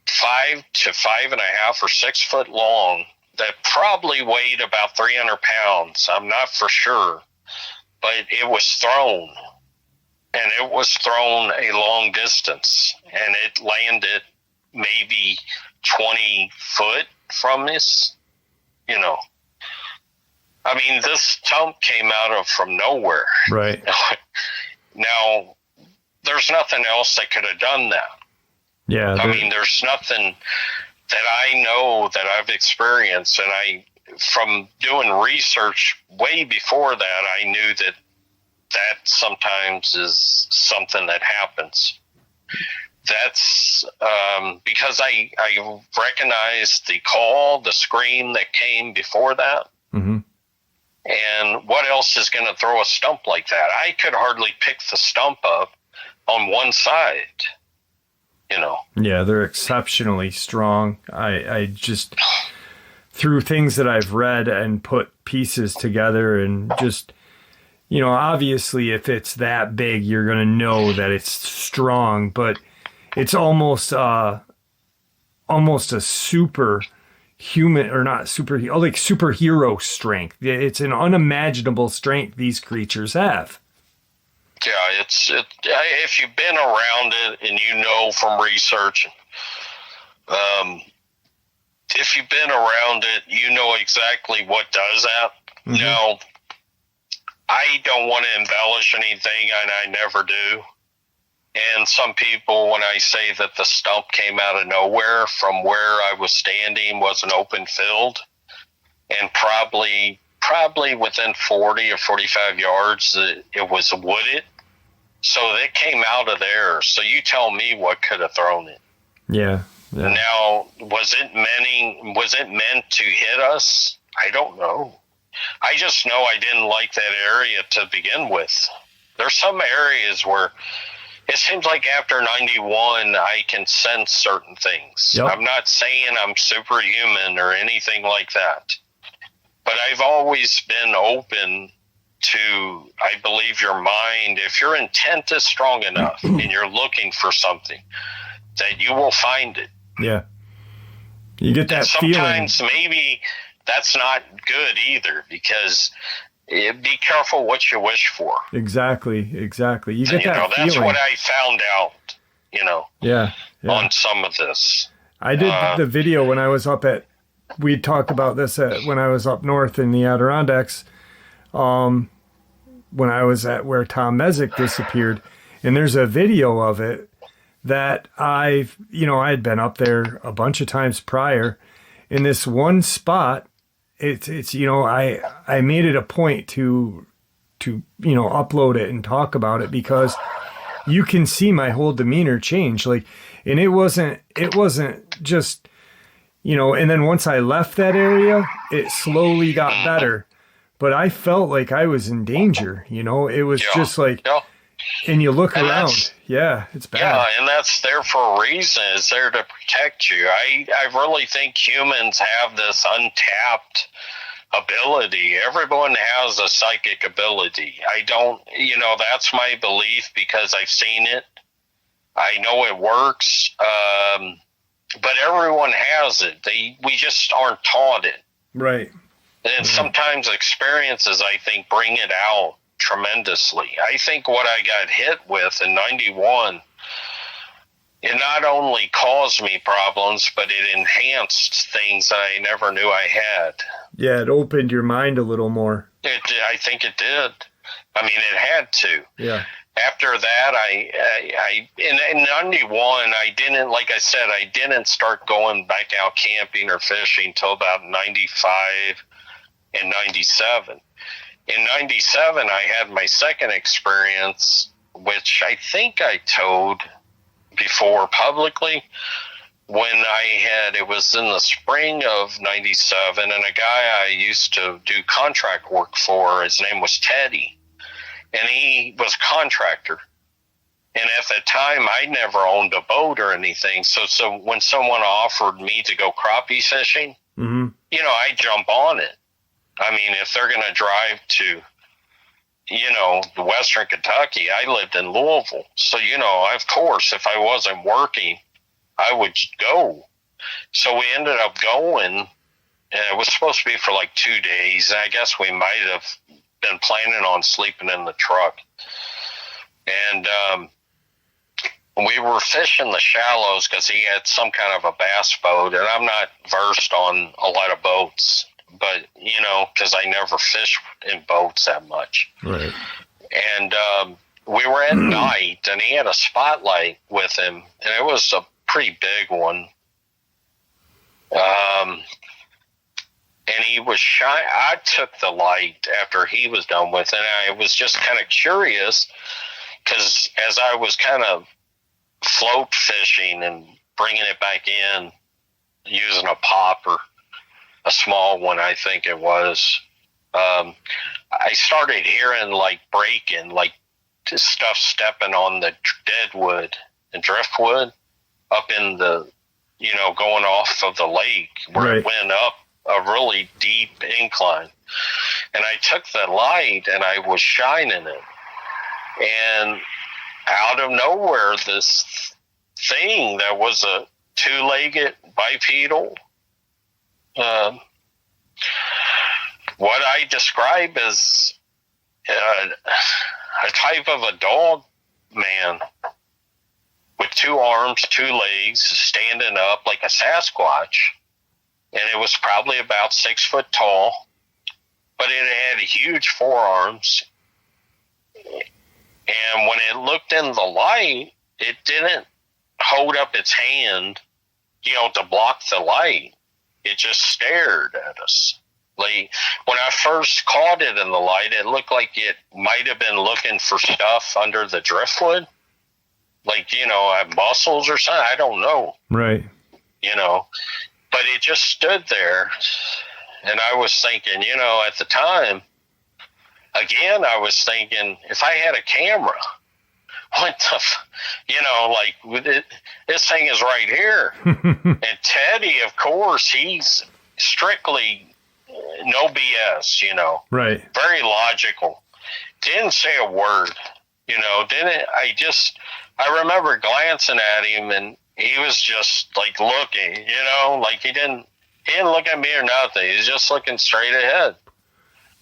5 to 5.5 or 6 foot long that probably weighed about 300 pounds. I'm not for sure, but it was thrown, and it was thrown a long distance, and it landed maybe 20 foot from us. You know, I mean, this stump came out of from nowhere. Right. Now, there's nothing else that could have done that. Yeah. I mean, there's nothing that I know that I've experienced, and from doing research way before that, I knew that sometimes is something that happens. That's because I recognized the call, the scream that came before that. Mm-hmm. And what else is going to throw a stump like that? I could hardly pick the stump up on one side, you know. Yeah, they're exceptionally strong. I just, through things that I've read and put pieces together, and just, you know, obviously if it's that big, you're going to know that it's strong, but it's almost a superhuman, or not super, like superhero strength. It's an unimaginable strength these creatures have. Yeah, if you've been around it and you know from research, if you've been around it, you know exactly what does that. Mm-hmm. Now, I don't want to embellish anything, and I never do. And some people, when I say that the stump came out of nowhere from where I was standing was an open field, and probably within 40 or 45 yards, it was wooded. So it came out of there. So you tell me what could have thrown it. Yeah. Now, was it meant to hit us? I don't know. I just know I didn't like that area to begin with. There's some areas where it seems like after 91, I can sense certain things. Yep. I'm not saying I'm superhuman or anything like that, but I've always been open to, I believe, your mind. If your intent is strong enough and you're looking for something, that you will find it. Yeah. You get that feeling. Sometimes maybe that's not good either, because be careful what you wish for. Exactly. You get that feeling. That's what I found out, Yeah. on some of this. I did the video when I was we talked about this when I was up north in the Adirondacks, when I was at where Tom Mezek disappeared. And there's a video of it that I had been up there a bunch of times prior. In this one spot, it's I made it a point to upload it and talk about it, because you can see my whole demeanor change. Like, and it wasn't just, and then once I left that area, it slowly got better, but I felt like I was in danger. It was just like, and you look around. Yeah, it's bad. Yeah, and that's there for a reason. It's there to protect you. I really think humans have this untapped ability. Everyone has a psychic ability. I don't, that's my belief, because I've seen it. I know it works. But everyone has it. We just aren't taught it. Right. And sometimes experiences, I think, bring it out tremendously. I think what I got hit with in 91, it not only caused me problems, but it enhanced things that I never knew I had. Yeah, it opened your mind a little more. I think it did. I mean, it had to. Yeah. after that, I in 91, I didn't, like I said, I didn't start going back out camping or fishing till about 95 and 97. In 97, I had my second experience, which I think I told before publicly, when it was in the spring of 97, and a guy I used to do contract work for, his name was Teddy, and he was a contractor. And at the time, I never owned a boat or anything. So when someone offered me to go crappie fishing, I jump on it. I mean, if they're going to drive to, the Western Kentucky, I lived in Louisville. So, of course, if I wasn't working, I would go. So we ended up going, and it was supposed to be for like 2 days. And I guess we might have been planning on sleeping in the truck. And we were fishing the shallows because he had some kind of a bass boat. And I'm not versed on a lot of boats, but, because I never fish in boats that much. Right. And we were at night, and he had a spotlight with him, and it was a pretty big one. And he was shy. I took the light after he was done with it, and I was just kind of curious, because as I was kind of float fishing and bringing it back in using a popper, a small one, I think it was, I started hearing like breaking, like stuff stepping on the deadwood and driftwood up in the, going off of the lake where It went up a really deep incline. And I took the light and I was shining it. And out of nowhere, this thing that was a two-legged bipedal, what I describe as a type of a dog man with 2 arms, 2 legs, standing up like a Sasquatch. And it was probably about 6 foot tall, but it had huge forearms. And when it looked in the light, it didn't hold up its hand, to block the light. It just stared at us. Like, when I first caught it in the light, it looked like it might have been looking for stuff under the driftwood. Like, mussels or something. I don't know. Right. But it just stood there. And I was thinking, at the time, again, I was thinking, if I had a camera, what the, this thing is right here. And Teddy, of course, he's strictly no BS, Right. Very logical. Didn't say a word, I remember glancing at him, and he was just like looking, like he didn't look at me or nothing. He was just looking straight ahead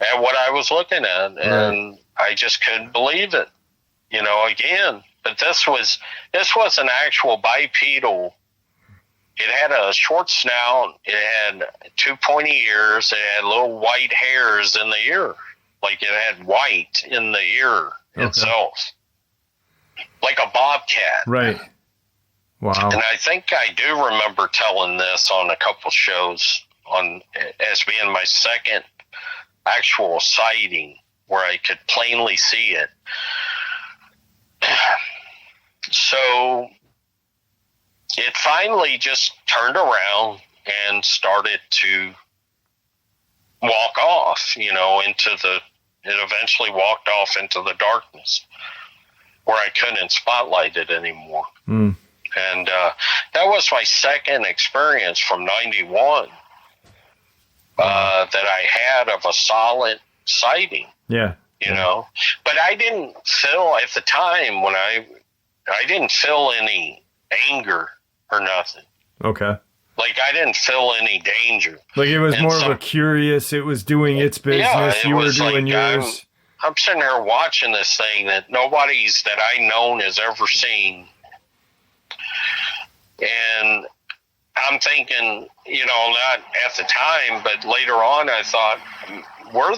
at what I was looking at. Right. And I just couldn't believe it, again. But this was an actual bipedal. It had a short snout. It had 2 pointy ears. It had little white hairs in the ear. Like it had white in the ear itself. Like a bobcat. Right. Wow. And I think I do remember telling this on a couple shows as being my second actual sighting where I could plainly see it. So it finally just turned around and started to walk off, it eventually walked off into the darkness where I couldn't spotlight it anymore. Mm. And that was my second experience from 91 that I had of a solid sighting. Yeah. But I didn't feel at the time when I didn't feel any anger or nothing. Okay. Like I didn't feel any danger. Like it was more of a curious, it was doing its business. Yeah, you were doing yours. I'm sitting here watching this thing that nobody's that I known has ever seen. And I'm thinking, not at the time, but later on I thought, we're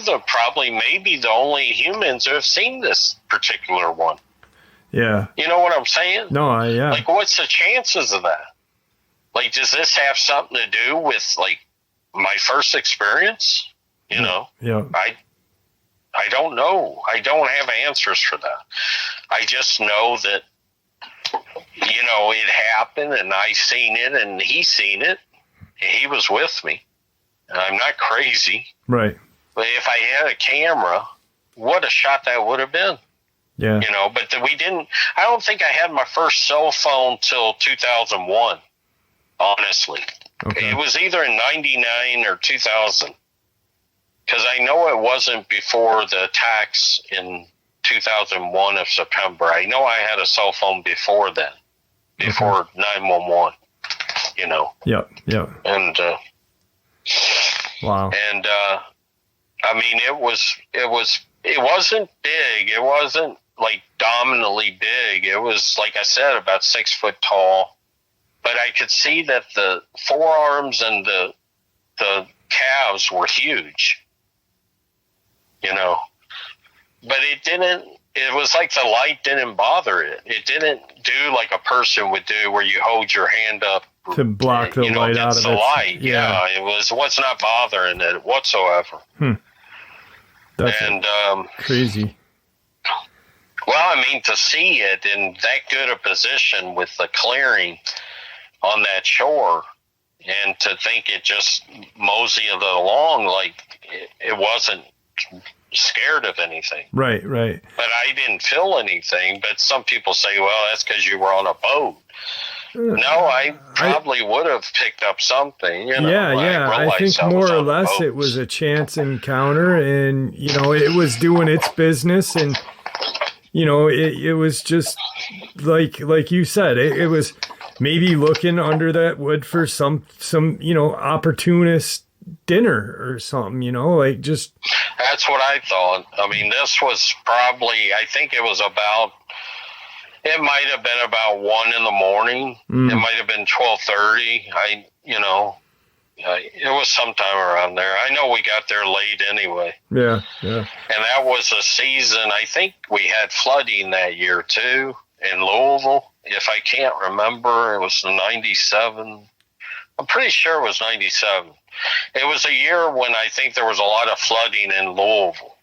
maybe the only humans who have seen this particular one. Yeah. You know what I'm saying? No, yeah. Like, what's the chances of that? Like, does this have something to do with, like, my first experience? You know? Yeah. I don't know. I don't have answers for that. I just know that, you know, it happened and I seen it and he seen it. He was with me. And I'm not crazy. Right. But if I had a camera, what a shot that would have been. Yeah. You know, but I don't think I had my first cell phone till 2001, honestly. Okay. It was either in 99 or 2000. Because I know it wasn't before the attacks in 2001 of September. I know I had a cell phone before then, before 911, you know. Yep. And, wow. And, I mean, it wasn't big. It wasn't like dominantly big. It was, like I said, about 6 foot tall. But I could see that the forearms and the calves were huge, you know. But it was like the light didn't bother it. It didn't do like a person would do where you hold your hand up to block the light out of the light. Yeah. It was not bothering it whatsoever. That's crazy. Well, I mean, to see it in that good a position with the clearing on that shore, and to think it just moseyed along like it wasn't scared of anything. Right. But I didn't feel anything. But some people say, well, that's because you were on a boat. No, I probably would have picked up something. You know, yeah. I think more or less it was a chance encounter, and you know, it was doing its business, and you know, it was just like you said, it was maybe looking under that wood for some you know, opportunist dinner or something. You know, like just. That's what I thought. I mean, this was probably. I think it was about. It might have been about 1 a.m. It might have been 12:30. It was sometime around there. I know we got there late anyway. Yeah. And that was a season. I think we had flooding that year too in Louisville. If I can't remember, it was 97. I'm pretty sure it was 97. It was a year when I think there was a lot of flooding in Louisville.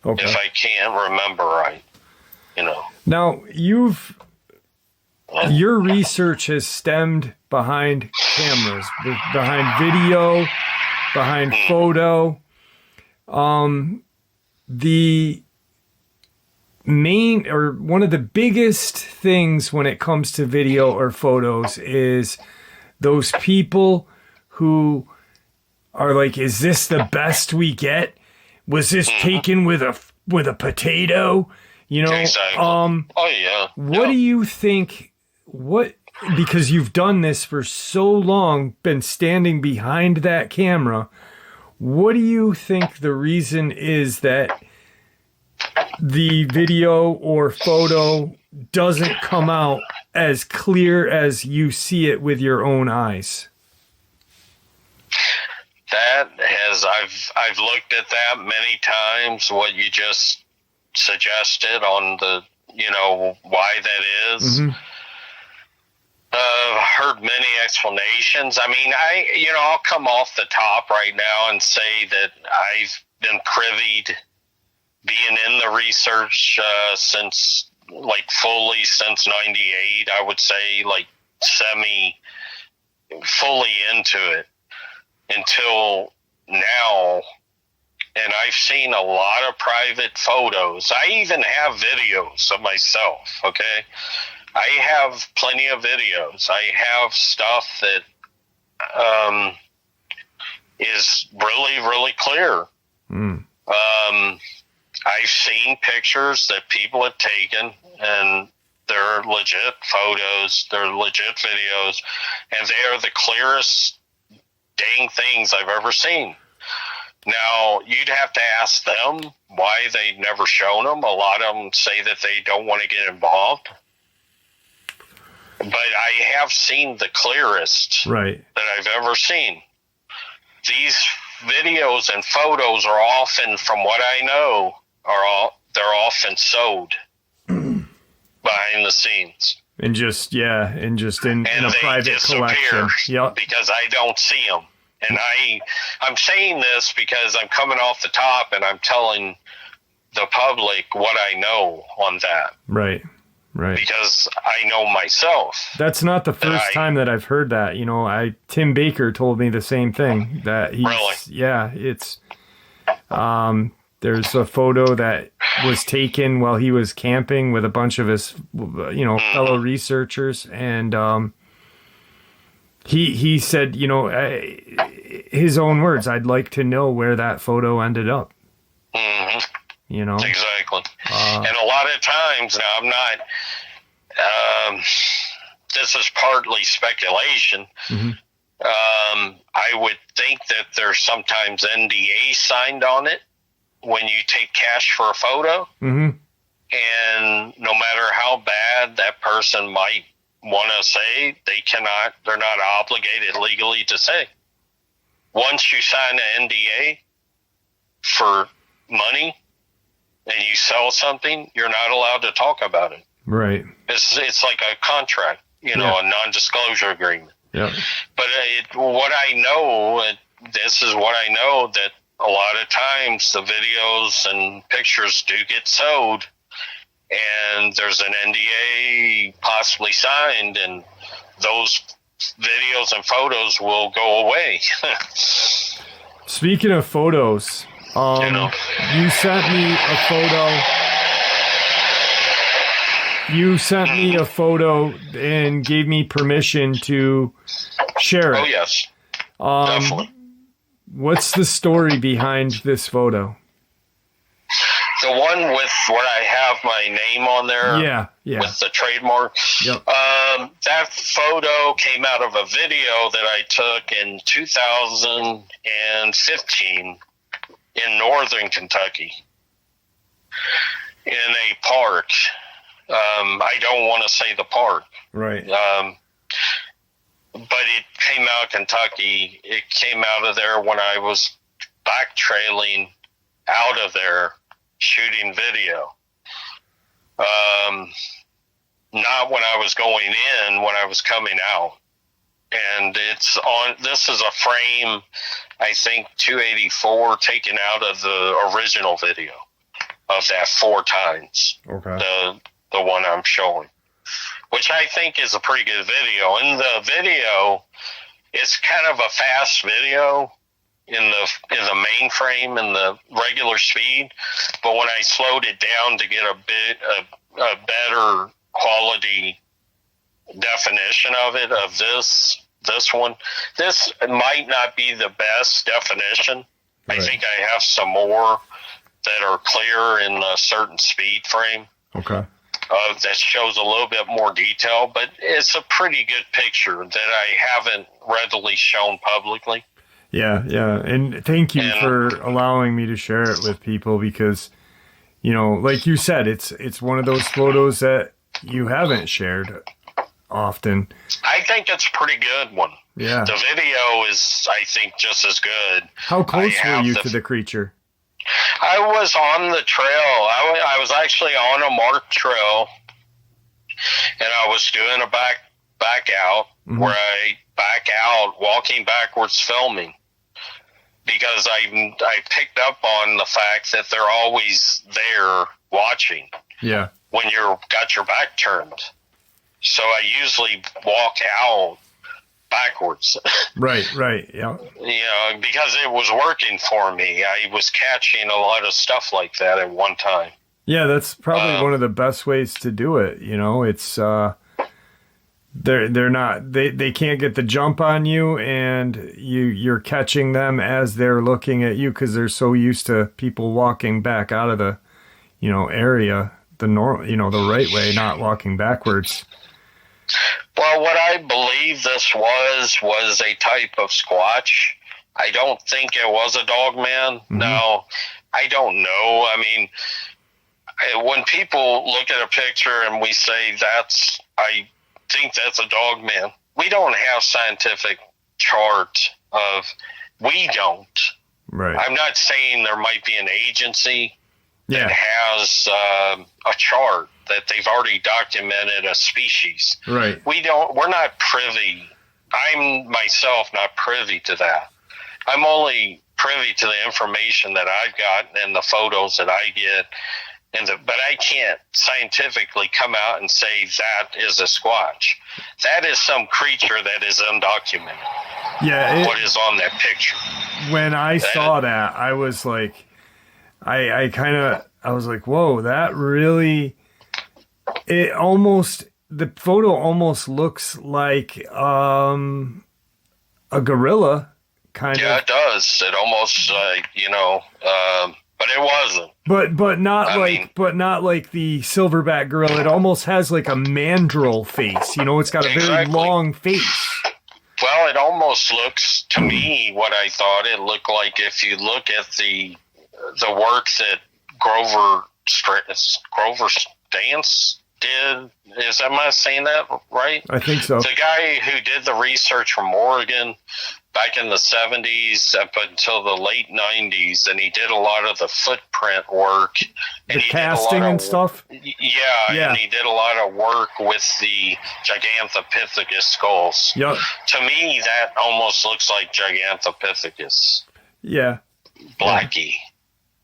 Okay. If I can't remember right. You know. Now, your research has stemmed behind cameras, behind video, behind photo. The main or one of the biggest things when it comes to video or photos is those people who are like, is this the best we get? Was this taken with a potato? You know, exactly. Oh yeah. What do you think? Because you've done this for so long, been standing behind that camera. What do you think the reason is that the video or photo doesn't come out as clear as you see it with your own eyes? I've looked at that many times. What you just suggested on the, you know, why that is. Heard many explanations. I mean, I'll come off the top right now and say that I've been being in the research since since 98. I would say like fully into it until now. And I've seen a lot of private photos. I even have videos of myself, okay? I have plenty of videos. I have stuff that is really, really clear. I've seen pictures that people have taken, and they're legit photos, they're legit videos, and they are the clearest dang things I've ever seen. Now, you'd have to ask them why they've never shown them. A lot of them say that they don't want to get involved. But I have seen the clearest that I've ever seen. These videos and photos are often, from what I know, they're often sewed. But behind the scenes. And just in a private collection. Yep. Because I don't see them. And I'm saying this because I'm coming off the top and I'm telling the public what I know on that. Right. Because I know myself. That's not the first time that I've heard that. Tim Baker told me the same thing. That it's there's a photo that was taken while he was camping with a bunch of his fellow researchers, and he said, his own words, I'd like to know where that photo ended up. Mm-hmm. Exactly. And a lot of times, now I'm not, this is partly speculation. Mm-hmm. I would think that there's sometimes NDA signed on it when you take cash for a photo. Mm-hmm. And no matter how bad that person might want to say, they're not obligated legally to say. Once you sign an NDA for money, and you sell something, you're not allowed to talk about it. Right. It's like a contract, a non-disclosure agreement. Yeah. But what I know, this is what I know, that a lot of times the videos and pictures do get sold, and there's an NDA possibly signed, and those videos and photos will go away. Speaking of photos, you sent me a photo. You sent me a photo and gave me permission to share it. Oh, yes. Definitely. What's the story behind this photo? The one with where I have my name on there. Yeah. With the trademark. Yep. That photo came out of a video that I took in 2015 in northern Kentucky in a park. I don't want to say the park. Right. But it came out of Kentucky. It came out of there when I was back trailing out of there shooting video. Not when I was going in, when I was coming out. And this is a frame, I think 284 taken out of the original video of that 4 times. Okay. The one I'm showing, which I think is a pretty good video. In the video, it's kind of a fast video in the main frame and the regular speed, but when I slowed it down to get a better quality definition of it, of this one, this might not be the best definition. Right. I think I have some more that are clear in a certain speed frame. Okay. That shows a little bit more detail, but it's a pretty good picture that I haven't readily shown publicly. Yeah. And thank you for allowing me to share it with people because, like you said, it's one of those photos that you haven't shared often. I think it's a pretty good one. Yeah. The video is, I think, just as good. How close were you to the creature? I was on the trail. I was actually on a marked trail, and I was doing a back out, mm-hmm. where I back out, walking backwards, filming, because I picked up on the fact that they're always there watching. Yeah. When got your back turned, so I usually walk out backwards. Right, yeah. Because it was working for me. I was catching a lot of stuff like that at one time. Yeah, that's probably one of the best ways to do it. It's they're not they can't get the jump on you, and you're catching them as they're looking at you because they're so used to people walking back out of the area the right way, not walking backwards. Well, what I believe this was a type of Squatch. I don't think it was a Dogman. Mm-hmm. No, I don't know. I mean, when people look at a picture and we say I think that's a Dogman, we don't have scientific chart of, we don't. Right. I'm not saying there might be an agency that has a chart that they've already documented a species. Right. We're not privy. I'm myself not privy to that. I'm only privy to the information that I've got and the photos that I get. But I can't scientifically come out and say that is a squatch. That is some creature that is undocumented. Yeah. What is on that picture? When I saw that, I was like, I was like, whoa, that really, the photo almost looks like a gorilla kind of. Yeah, it does. It almost, but it wasn't. But not like the silverback gorilla. It almost has like a mandrill face. It's got a very long face. Well, it almost looks to me what I thought it looked like if you look at the work that Grover Stance did. Am I saying that right? I think so. The guy who did the research from Oregon back in the 70s up until the late 90s, and he did a lot of the footprint work. And the casting and stuff? Yeah, and he did a lot of work with the Gigantopithecus skulls. Yep. To me, that almost looks like Gigantopithecus. Yeah. Blackie.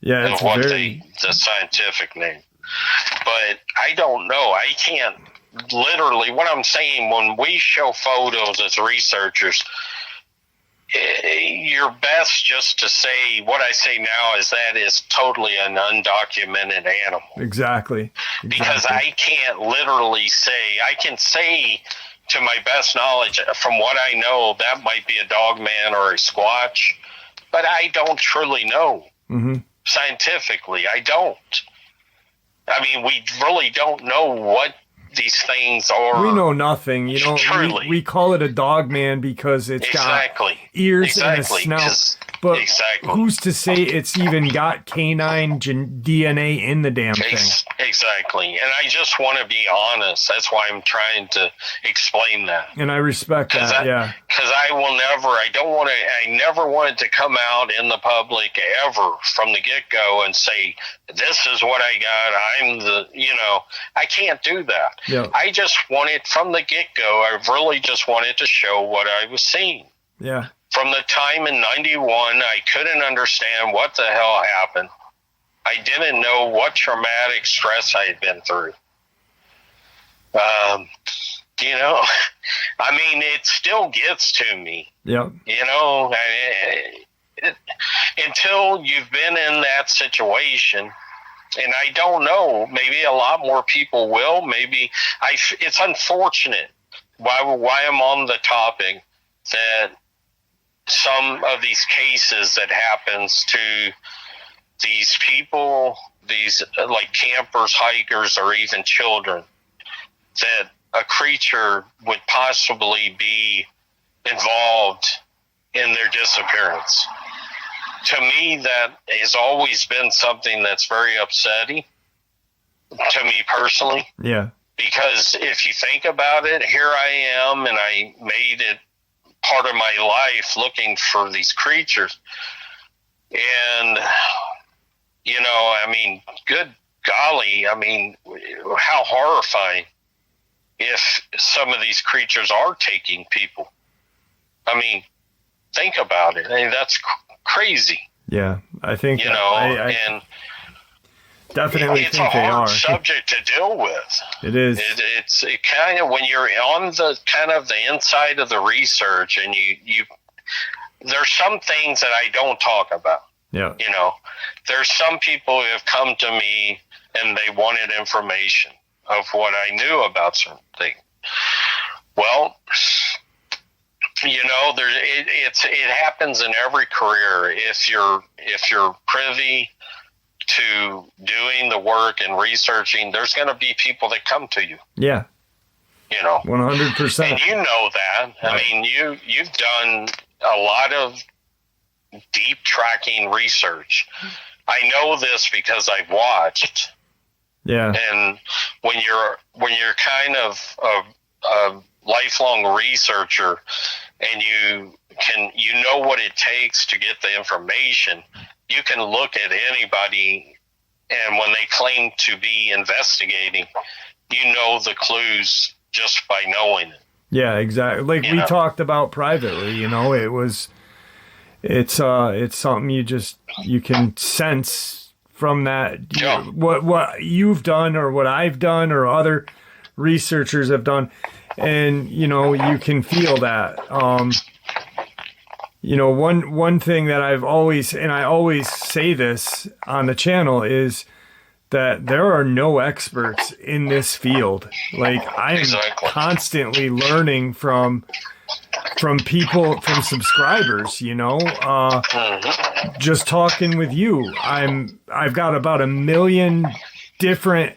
Yeah, it's the scientific name. But I don't know. I can't literally, what I'm saying, when we show photos as researchers, you're best just to say what I say now is that is totally an undocumented animal. Exactly. Because I can't literally say, I can say to my best knowledge, from what I know, that might be a Dogman or a Squatch, but I don't truly know. Mm-hmm. Scientifically, I don't. I mean, we really don't know what these things are. We know nothing. Truly. We call it a Dogman because it's got ears and a snout. But who's to say it's even got canine DNA in the damn thing? Exactly. And I just want to be honest. That's why I'm trying to explain that. And I respect that, Because I never wanted to come out in the public ever from the get-go and say, this is what I got. I can't do that. Yeah. I just wanted, from the get-go, I really just wanted to show what I was seeing. Yeah. From the time in 91, I couldn't understand what the hell happened. I didn't know what traumatic stress I had been through. I mean, it still gets to me. Yeah. Until you've been in that situation, and I don't know, maybe a lot more people will. Maybe it's unfortunate why I'm on the topic that some of these cases that happens to these people, these like campers, hikers, or even children, that a creature would possibly be involved in their disappearance. To me, that has always been something that's very upsetting to me personally. Yeah. Because if you think about it, here I am, and I made it part of my life looking for these creatures. And, I mean, good golly, I mean, how horrifying if some of these creatures are taking people. I mean, think about it. I mean, that's crazy. Yeah, I think, and definitely it's think a they hard are. subject to deal with. It is. It's kind of when you're on the kind of the inside of the research, and you there's some things that I don't talk about. Yeah. There's some people who have come to me and they wanted information of what I knew about certain things. Well, it happens in every career. If you're privy to doing the work and researching, there's going to be people that come to you. Yeah. 100%. And you know that. I mean, you've done a lot of deep tracking research. I know this because I've watched. Yeah. And when you're kind of a lifelong researcher, and you know what it takes to get the information, you can look at anybody And when they claim to be investigating, you know the clues just by knowing it. Yeah, exactly. Like we talked about privately, it's something you can sense from that. What you've done or what I've done or other researchers have done, and you can feel that. One thing that I've always, and I always say this on the channel, is that there are no experts in this field. Like I'm constantly learning from people, from subscribers, just talking with you. I've got about 1 million different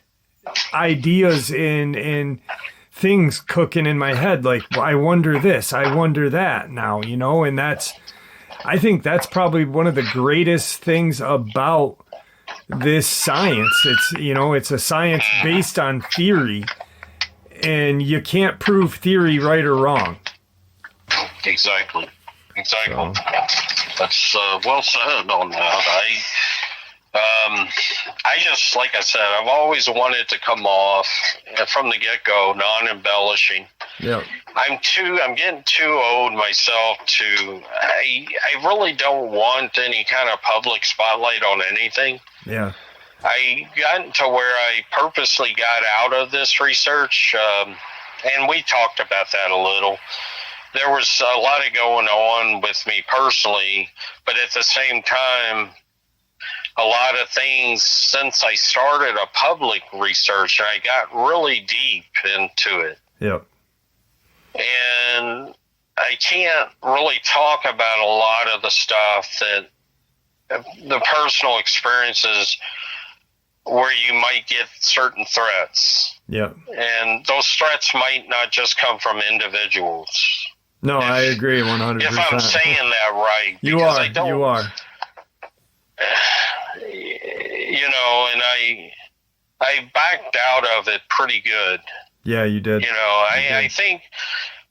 ideas in things cooking in my head. Like, I wonder this, I wonder that now, and I think that's probably one of the greatest things about this science. It's a science based on theory, and you can't prove theory right or wrong. Exactly. So. That's well said on that. I just, like I said, I've always wanted to come off from the get-go, non-embellishing. Yeah. I'm getting too old myself I really don't want any kind of public spotlight on anything. Yeah. I got to where I purposely got out of this research, and we talked about that a little. There was a lot of going on with me personally, but at the same time, a lot of things since I started a public research, and I got really deep into it. Yep. And I can't really talk about a lot of the stuff the personal experiences where you might get certain threats. Yep. And those threats might not just come from individuals. No, I agree 100%. If I'm saying that right. You are. And I backed out of it pretty good. Yeah, you did. I think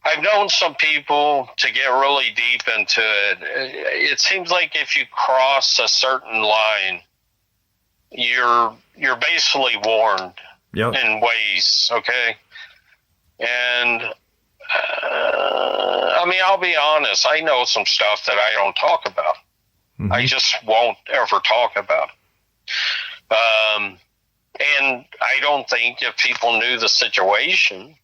I've known some people to get really deep into it. It seems like if you cross a certain line, you're basically warned in ways, okay? And I'll be honest. I know some stuff that I don't talk about. Mm-hmm. I just won't ever talk about it. And I don't think if people knew the situation,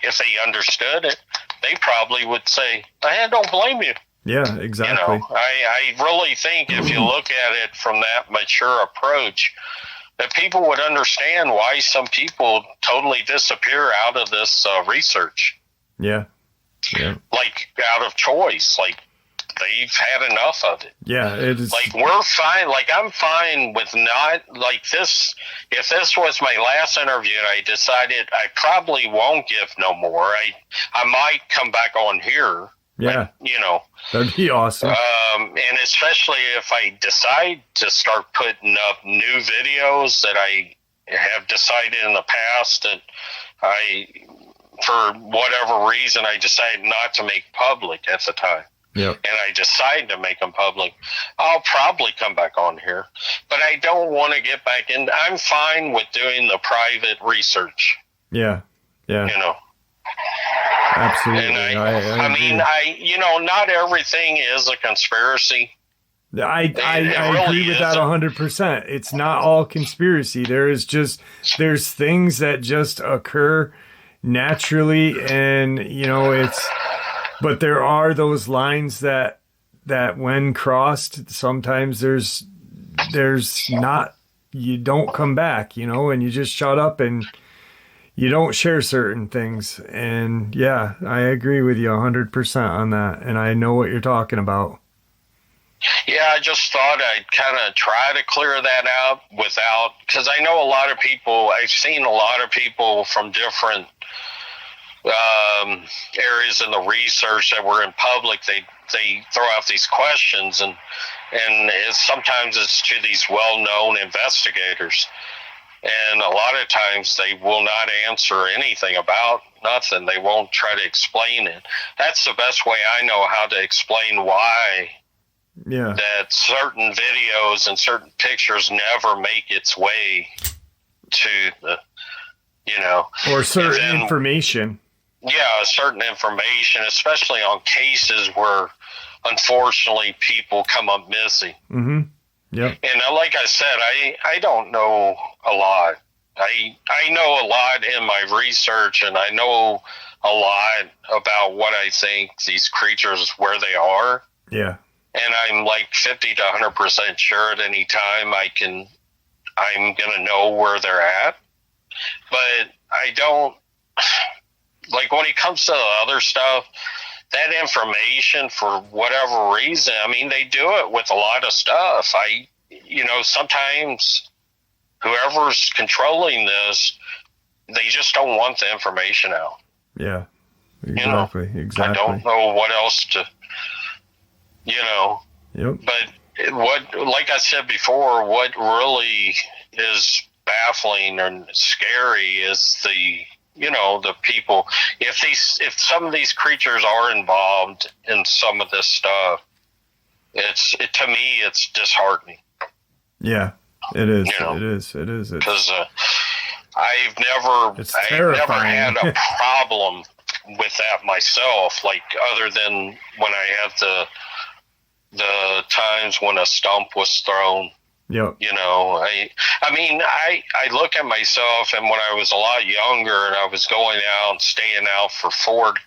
if they understood it, they probably would say, I don't blame you. Yeah, exactly. I really think if you look at it from that mature approach, that people would understand why some people totally disappear out of this research. Yeah. Like out of choice, like they've had enough of it. Yeah, it is. Like we're fine. Like I'm fine with not like this. If this was my last interview and I decided I probably won't give no more, I might come back on here. Yeah. Like, that'd be awesome. And especially if I decide to start putting up new videos that I have decided in the past that for whatever reason, I decided not to make public at the time. Yep. And I decide to make them public, I'll probably come back on here. But I don't want to get back in. I'm fine with doing the private research. Yeah. Absolutely. And I not everything is a conspiracy. I agree with that 100%. It's not all conspiracy. There's things that just occur naturally, and but there are those lines that when crossed, sometimes there's not, you don't come back, and you just shut up and you don't share certain things. And yeah, I agree with you 100% on that, and I know what you're talking about. Yeah, I just thought I'd kind of try to clear that out because I know a lot of people, I've seen a lot of people from different areas in the research that were in public. They throw out these questions, and sometimes it's to these well-known investigators, and a lot of times they will not answer anything about nothing. They won't try to explain it. That's the best way I know how to explain why Yeah. That certain videos and certain pictures never make its way to the, or certain information. Yeah, certain information, especially on cases where unfortunately people come up missing. Mm-hmm. Yep. And like I said, I don't know a lot. I know a lot in my research, and I know a lot about what I think these creatures, where they are. Yeah. And I'm like 50 to 100% sure at any time I'm going to know where they're at. But I don't, like when it comes to the other stuff, that information, for whatever reason, I mean, they do it with a lot of stuff. Sometimes whoever's controlling this, they just don't want the information out. Yeah, exactly. I don't know what else to, Yep. But like I said before, what really is baffling and scary is the people. If some of these creatures are involved in some of this stuff, to me, it's disheartening. Yeah, it is. It is. Because I've never had a problem with that myself, like other than when I had the times when a stump was thrown. Yep. I look at myself, and when I was a lot younger and I was going out, staying out for 4 to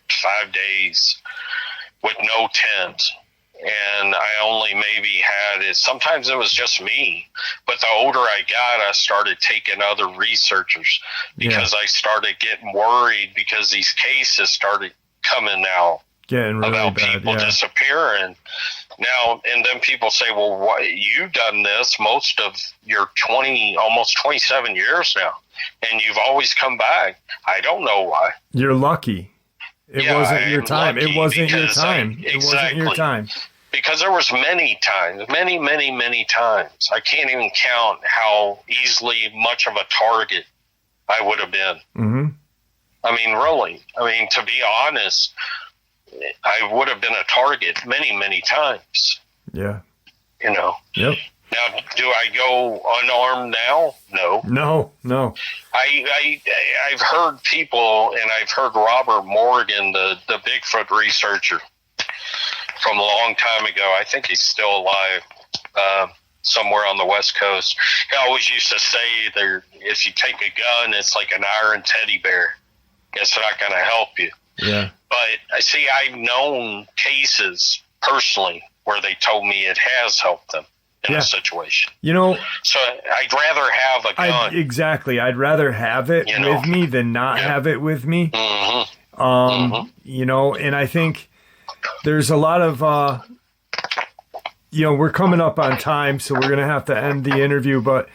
5 days with no tent, and I only maybe had it, sometimes it was just me, but the older I got, I started taking other researchers because I started getting worried because these cases started coming out. Getting really about bad, people disappearing now, and then people say, well, why you've done this most of your almost 27 years now, and you've always come back. I don't know why. You're lucky. It wasn't your time. It wasn't your time. It wasn't your time. Because there was many times, many, many, many times. I can't even count how easily much of a target I would have been. Mm-hmm. I mean, really. I mean, to be honest, I would have been a target many, many times. Yeah. Yep. Now, do I go unarmed now? No. I've heard people, and I've heard Robert Morgan, the Bigfoot researcher from a long time ago. I think he's still alive, somewhere on the West Coast. He always used to say if you take a gun, it's like an iron teddy bear. It's not going to help you. Yeah. But I've known cases personally where they told me it has helped them in a situation. So I'd rather have a gun. Exactly. I'd rather have it with me than not have it with me. Mm-hmm. And I think there's a lot of, we're coming up on time, so we're going to have to end the interview. But,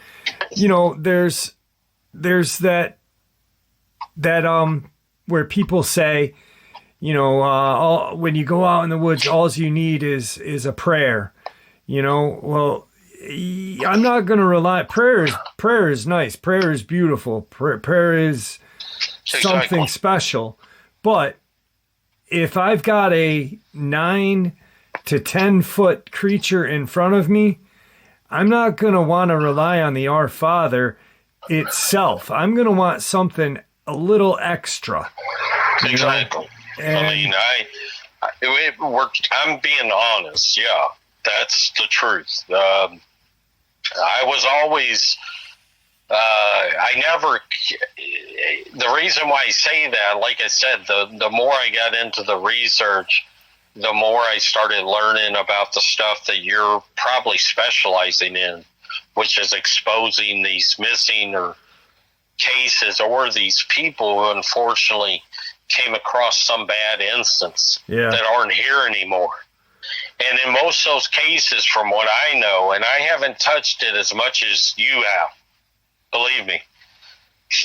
there's that where people say, when you go out in the woods, all you need is a prayer. Well, I'm not going to rely. Prayer is nice. Prayer is beautiful. Prayer is something special. But if I've got a 9 to 10 foot creature in front of me, I'm not going to want to rely on the Our Father itself. I'm going to want something a little extra. Exactly. It worked. I'm being honest. Yeah, that's the truth. I was always, the reason why I say that, like I said, the more I got into the research, the more I started learning about the stuff that you're probably specializing in, which is exposing these missing or cases or these people who unfortunately came across some bad instance that aren't here anymore. And in most of those cases, from what I know, and I haven't touched it as much as you have, believe me,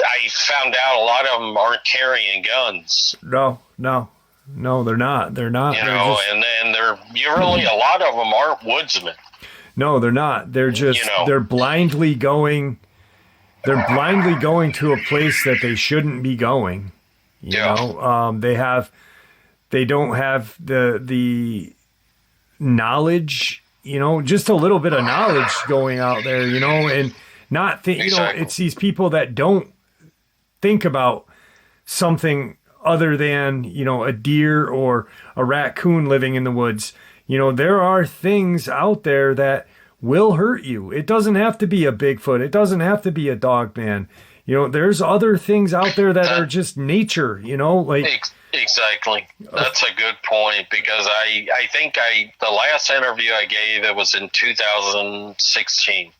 I found out a lot of them aren't carrying guns. No, they're not. They're not. And then a lot of them aren't woodsmen. No, they're not. They're just, they're blindly going to a place that they shouldn't be going. They don't have the knowledge just a little bit of knowledge going out there, and not think, Exactly. it's these people that don't think about something other than, a deer or a raccoon living in the woods. There are things out there that will hurt you. It doesn't have to be a Bigfoot. It doesn't have to be a Dogman. There's other things out there that are just nature, Exactly. That's a good point, because I think the last interview I gave, it was in 2016.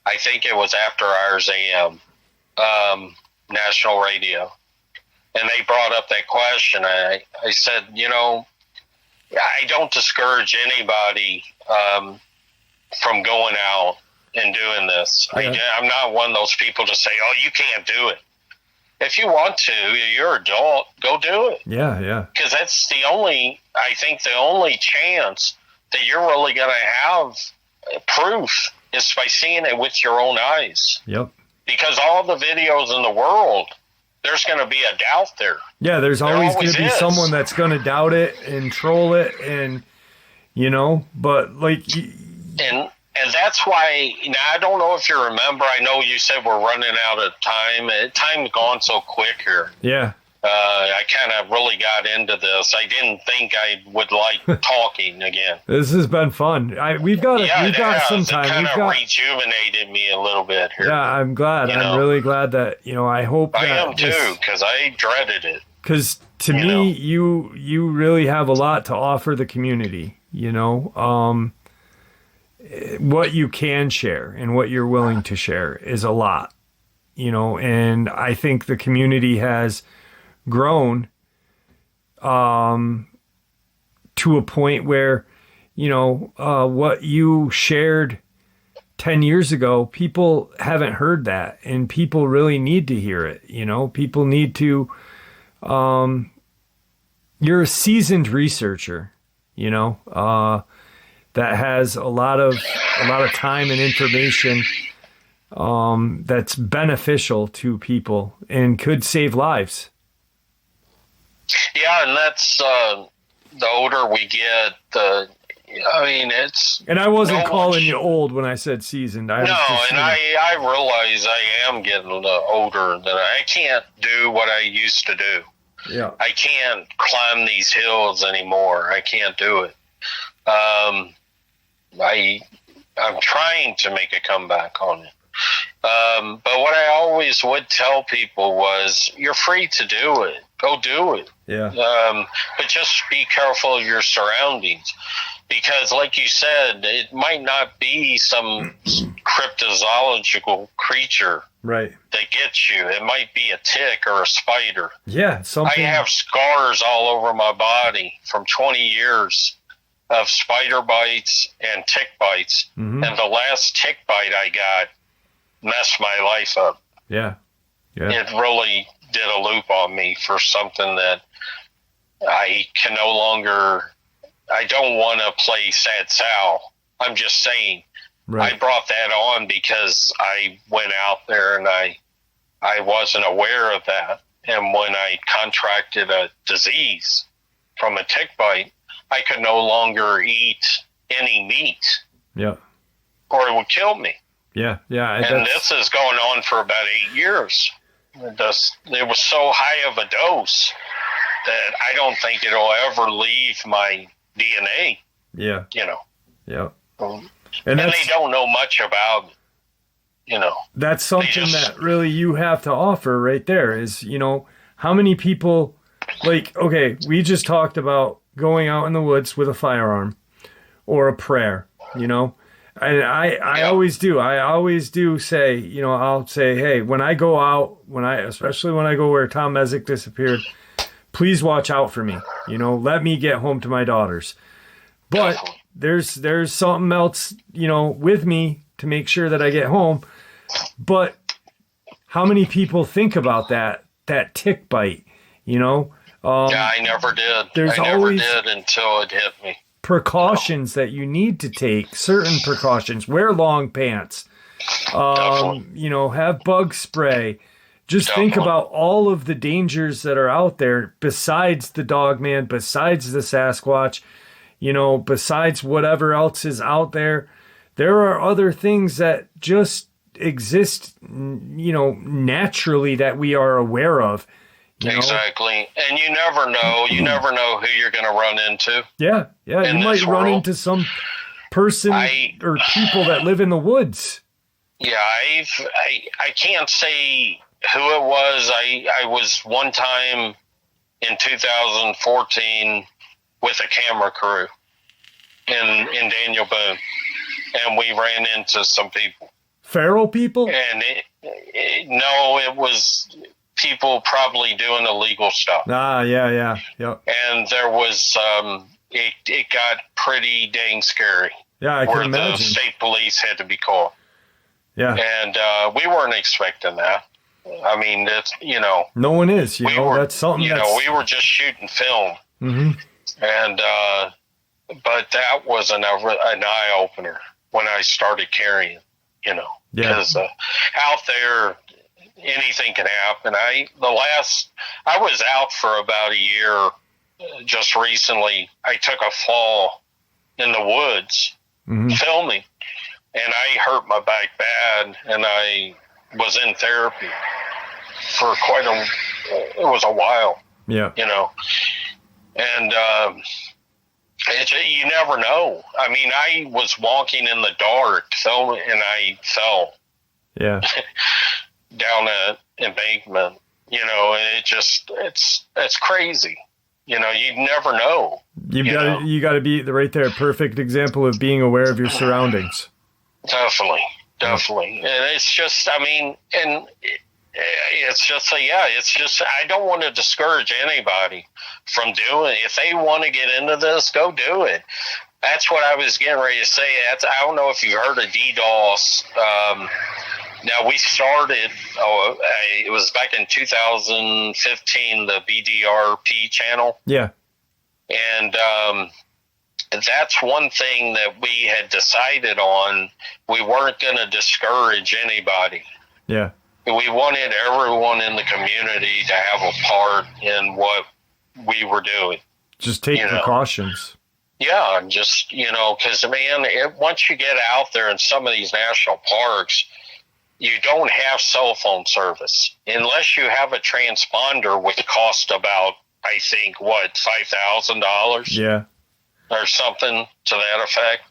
I think it was after ours AM, national radio. And they brought up that question. I said, I don't discourage anybody from going out and doing this. Yeah. I'm not one of those people to say, oh, you can't do it. If you want to, you're an adult, go do it. Yeah. Because that's the only chance that you're really going to have proof is by seeing it with your own eyes. Yep. Because all the videos in the world, there's going to be a doubt there. Yeah, there's always going to be someone that's going to doubt it and troll it, and but and that's why, now I don't know if you remember, I know you said we're running out of time. Time's gone so quick here. Yeah. I kind of really got into this. I didn't think I would like talking again. This has been fun. We've got some time. It kind of rejuvenated me a little bit here. Yeah, I'm glad. I'm really glad that, I hope that... I am too, because I dreaded it. Because to me, you really have a lot to offer the community, what you can share and what you're willing to share is a lot, and I think the community has grown to a point where, what you shared 10 years ago, people haven't heard that, and people really need to hear it. People need to, you're a seasoned researcher, that has a lot of time and information that's beneficial to people and could save lives. Yeah, and that's the older we get, it's... And I wasn't calling you old when I said seasoned. I realize I am getting older, that I can't do what I used to do. Yeah. I can't climb these hills anymore. I can't do it. I'm trying to make a comeback on it. But what I always would tell people was, you're free to do it. Go do it. Yeah. But just be careful of your surroundings, because like you said, it might not be some cryptozoological creature right that gets you. It might be a tick or a spider. Yeah. I have scars all over my body from 20 years of spider bites and tick bites. Mm-hmm. And the last tick bite I got messed my life up. Yeah. It really did a loop on me for something that I can no longer... I don't want to play Sad Sal. I'm just saying. Right. I brought that on because I went out there and I wasn't aware of that. And when I contracted a disease from a tick bite, I could no longer eat any meat. Yeah. Or it would kill me. Yeah. And this is going on for about 8 years. It was so high of a dose that I don't think it'll ever leave my DNA. Yeah. Yeah. And they don't know much about it. That's something that really you have to offer right there is, how many people, okay, we just talked about going out in the woods with a firearm or a prayer, and I always do. I always do say, I'll say, hey, when I go out, especially when I go where Tom Mesick disappeared, please watch out for me. Let me get home to my daughters. But there's something else, with me to make sure that I get home. But how many people think about that tick bite, yeah, I never did. I never did until it hit me. Precautions that you need to take, certain precautions. Wear long pants. Have bug spray. Just think about all of the dangers that are out there besides the Dogman, besides the Sasquatch. besides whatever else is out there, there are other things that just exist, naturally that we are aware of. Exactly. And you never know. You never know who you're going to run into. Yeah. Yeah. You might run into some person or people that live in the woods. Yeah. I can't say who it was. I was one time in 2014 with a camera crew in Daniel Boone, and we ran into some people. Feral people? And it was people probably doing illegal stuff. Yeah. And there was, it got pretty dang scary. Yeah, I can imagine. The state police had to be called. Yeah. And we weren't expecting that. I mean, it's, no one is, that's something we were just shooting film. Mm-hmm. And, but that was an eye-opener when I started carrying, because out there, anything can happen. I was out for about a year just recently. I took a fall in the woods filming, and I hurt my back bad, and I was in therapy for it was a while. Yeah. And you never know. I mean, I was walking in the dark filming, and I fell. Yeah. Down an embankment, and it's crazy. You never know. You got to be right there. Perfect example of being aware of your surroundings. Definitely. And it's just, it's just, I don't want to discourage anybody from doing it. If they want to get into this, go do it. That's what I was getting ready to say. I don't know if you've heard of DDoS. Now, we started, it was back in 2015, the BDRP channel. Yeah. And that's one thing that we had decided on. We weren't going to discourage anybody. Yeah. We wanted everyone in the community to have a part in what we were doing. Just take precautions. Yeah, and just, because, man, once you get out there in some of these national parks, you don't have cell phone service unless you have a transponder, which costs about, I think, $5,000? Yeah. Or something to that effect.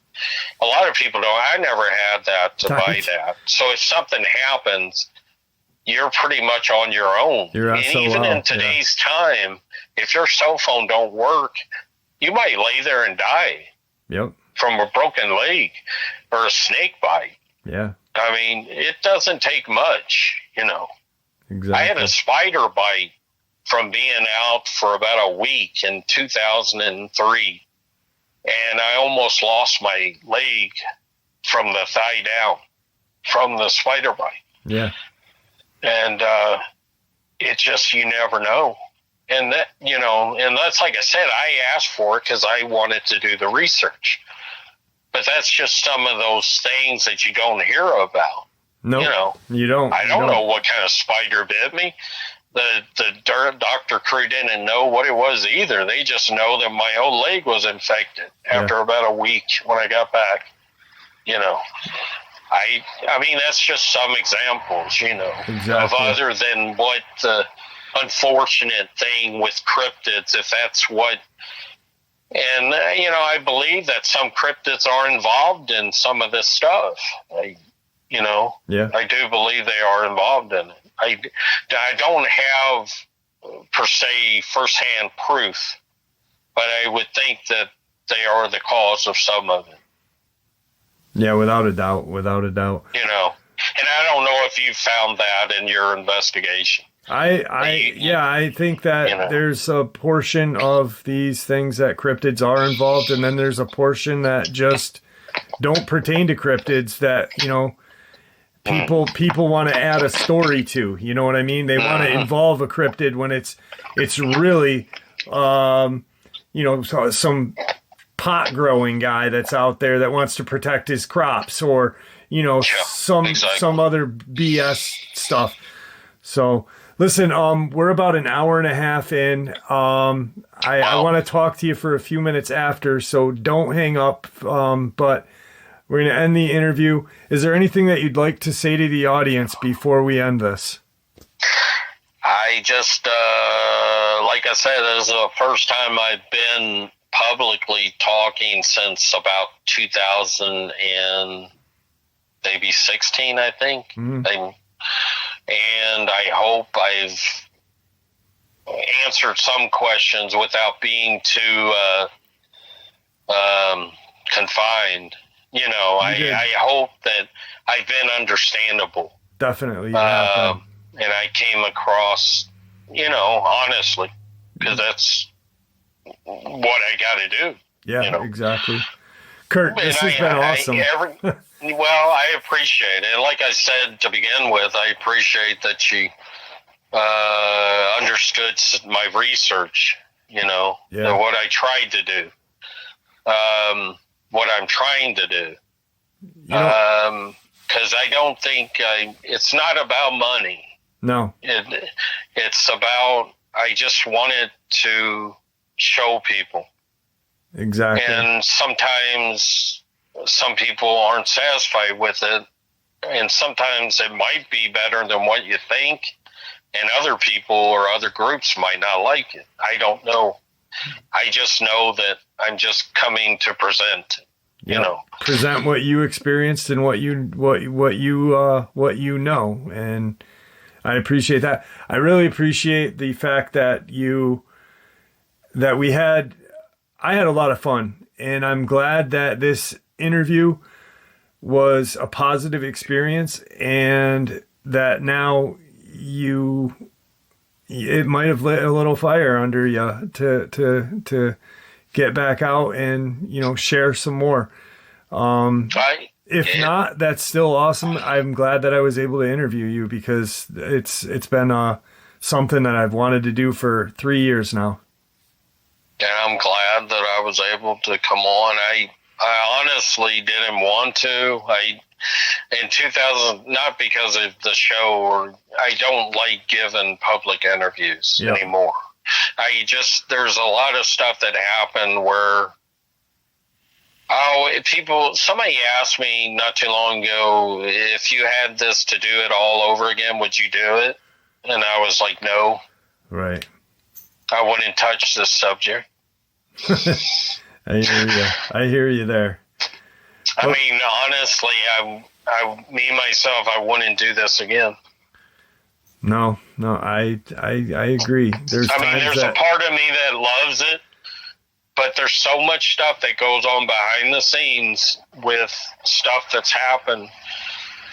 A lot of people don't. I never had that to buy that. So if something happens, you're pretty much on your own. And even in today's time, if your cell phone don't work, you might lay there and die. Yep. From a broken leg or a snake bite. Yeah. I mean, it doesn't take much, Exactly. I had a spider bite from being out for about a week in 2003, and I almost lost my leg from the thigh down from the spider bite. Yeah. And it just, you never know. And that, and that's, like I said, I asked for it because I wanted to do the research. But that's just some of those things that you don't hear about. No, you don't. I don't know what kind of spider bit me. The doctor crew didn't know what it was either. They just know that my whole leg was infected after about a week when I got back. I mean, that's just some examples, exactly. of other than what the unfortunate thing with cryptids, if that's what. And, I believe that some cryptids are involved in some of this stuff. I do believe they are involved in it. I don't have, per se, firsthand proof, but I would think that they are the cause of some of it. Yeah, without a doubt. And I don't know if you found that in your investigation. I think that there's a portion of these things that cryptids are involved, and then there's a portion that just don't pertain to cryptids that, people want to add a story to, you know what I mean? They want to involve a cryptid when it's really, some pot growing guy that's out there that wants to protect his crops, or, some other BS stuff. So listen, we're about an hour and a half in. I want to talk to you for a few minutes after, so don't hang up. But we're going to end the interview. Is there anything that you'd like to say to the audience before we end this? I just, like I said, this is the first time I've been publicly talking since about 2016, I think. Mm-hmm. And I hope I've answered some questions without being too confined. I hope that I've been understandable. Definitely. And I came across, honestly, because that's what I got to do. Yeah, exactly. Kirk, this has been awesome. I appreciate it. And like I said to begin with, I appreciate that you understood my research, what I tried to do, what I'm trying to do. Because I don't think it's not about money. No. It's about, I just wanted to show people. Exactly. And sometimes some people aren't satisfied with it. And sometimes it might be better than what you think. And other people or other groups might not like it. I don't know. I just know that I'm just coming to present. Present what you experienced and what you know, and I appreciate that. I really appreciate the fact that I had a lot of fun, and I'm glad that this interview was a positive experience, and that now it might have lit a little fire under you to get back out and, share some more. If not, that's still awesome. I'm glad that I was able to interview you because it's been something that I've wanted to do for 3 years now. And I'm glad that I was able to come on. I honestly didn't want to. In 2000, not because of the show, or I don't like giving public interviews anymore. There's a lot of stuff that happened where, somebody asked me not too long ago, if you had this to do it all over again, would you do it? And I was like, no. Right. I wouldn't touch this subject. I hear you there. I mean, honestly, I wouldn't do this again. No, I agree. There's a part of me that loves it, but there's so much stuff that goes on behind the scenes with stuff that's happened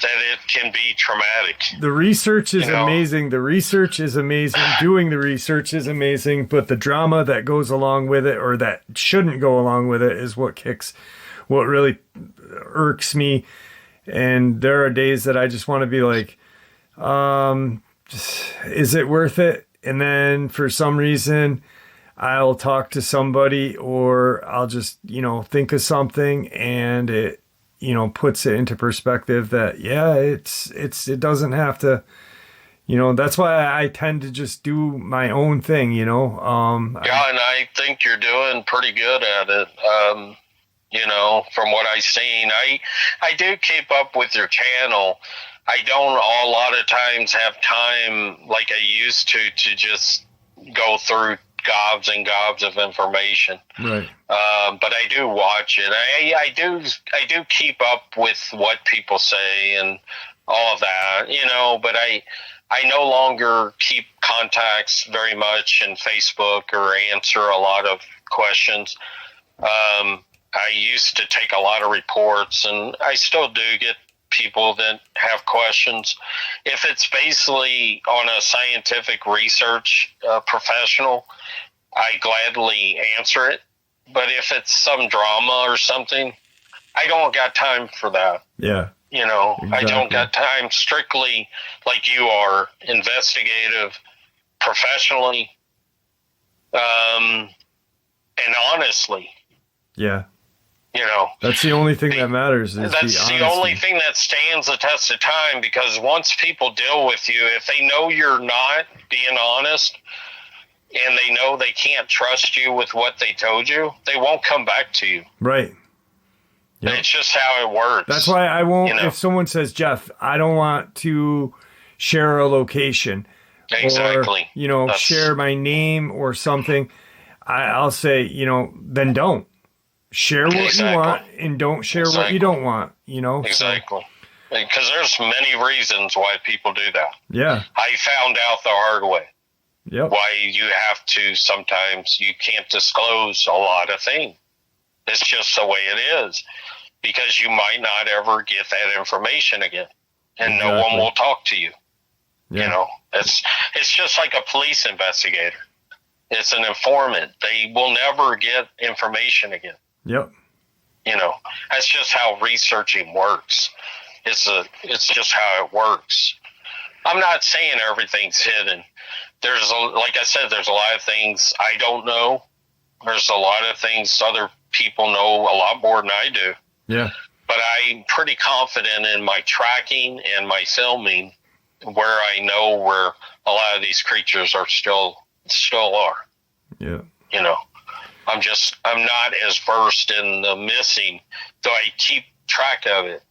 that it can be traumatic. The research is amazing. The research is amazing. Doing the research is amazing, but the drama that goes along with it, or that shouldn't go along with it, is what really irks me. And there are days that I just want to be like, is it worth it? And then for some reason, I'll talk to somebody, or I'll just, think of something, and it, puts it into perspective that, it doesn't have to, that's why I tend to just do my own thing, and I think you're doing pretty good at it. From what I've seen, I do keep up with your channel. I don't a lot of times have time like I used to just go through gobs and gobs of information. Right. But I do watch it. I do keep up with what people say and all of that, but I no longer keep contacts very much in Facebook or answer a lot of questions. I used to take a lot of reports, and I still do get people that have questions. If it's basically on a scientific research professional, I gladly answer it. But if it's some drama or something, I don't got time for that. Yeah. Exactly. I don't got time, strictly like you are, investigative, professionally, and honestly. Yeah. That's the only thing that matters. That's the only thing that stands the test of time, because once people deal with you, if they know you're not being honest, and they know they can't trust you with what they told you, they won't come back to you. Right. Yep. It's just how it works. That's why I won't, if someone says, Jeff, I don't want to share a location. Exactly. Or, share my name or something, I'll say, then don't. Share what you want and don't share what you don't want, Exactly. Because there's many reasons why people do that. Yeah. I found out the hard way. Yep. Why you have to, sometimes you can't disclose a lot of things. It's just the way it is, because you might not ever get that information again, and no one will talk to you. Yeah. It's just like a police investigator. It's an informant. They will never get information again. Yep. That's just how researching works. It's just how it works. I'm not saying everything's hidden. Like I said, there's a lot of things I don't know. There's a lot of things other people know a lot more than I do. Yeah. But I'm pretty confident in my tracking and my filming, where I know where a lot of these creatures are still are. Yeah. I'm not as versed in the missing, though I keep track of it.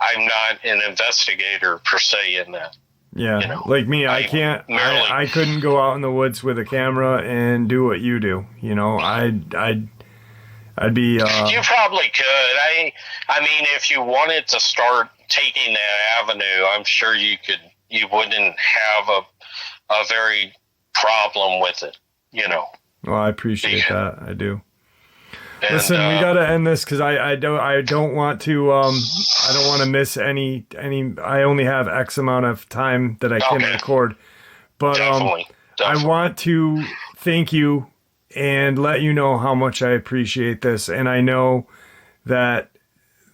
I'm not an investigator per se in that. Yeah, like me, I can't. I couldn't go out in the woods with a camera and do what you do. I'd be. You probably could. I mean, if you wanted to start taking that avenue, I'm sure you could. You wouldn't have a very problem with it. Well, I appreciate that. I do. And, listen, we got to end this because I don't want to I don't want to miss any. I only have X amount of time that I can record, but definitely. I want to thank you and let you know how much I appreciate this, and I know that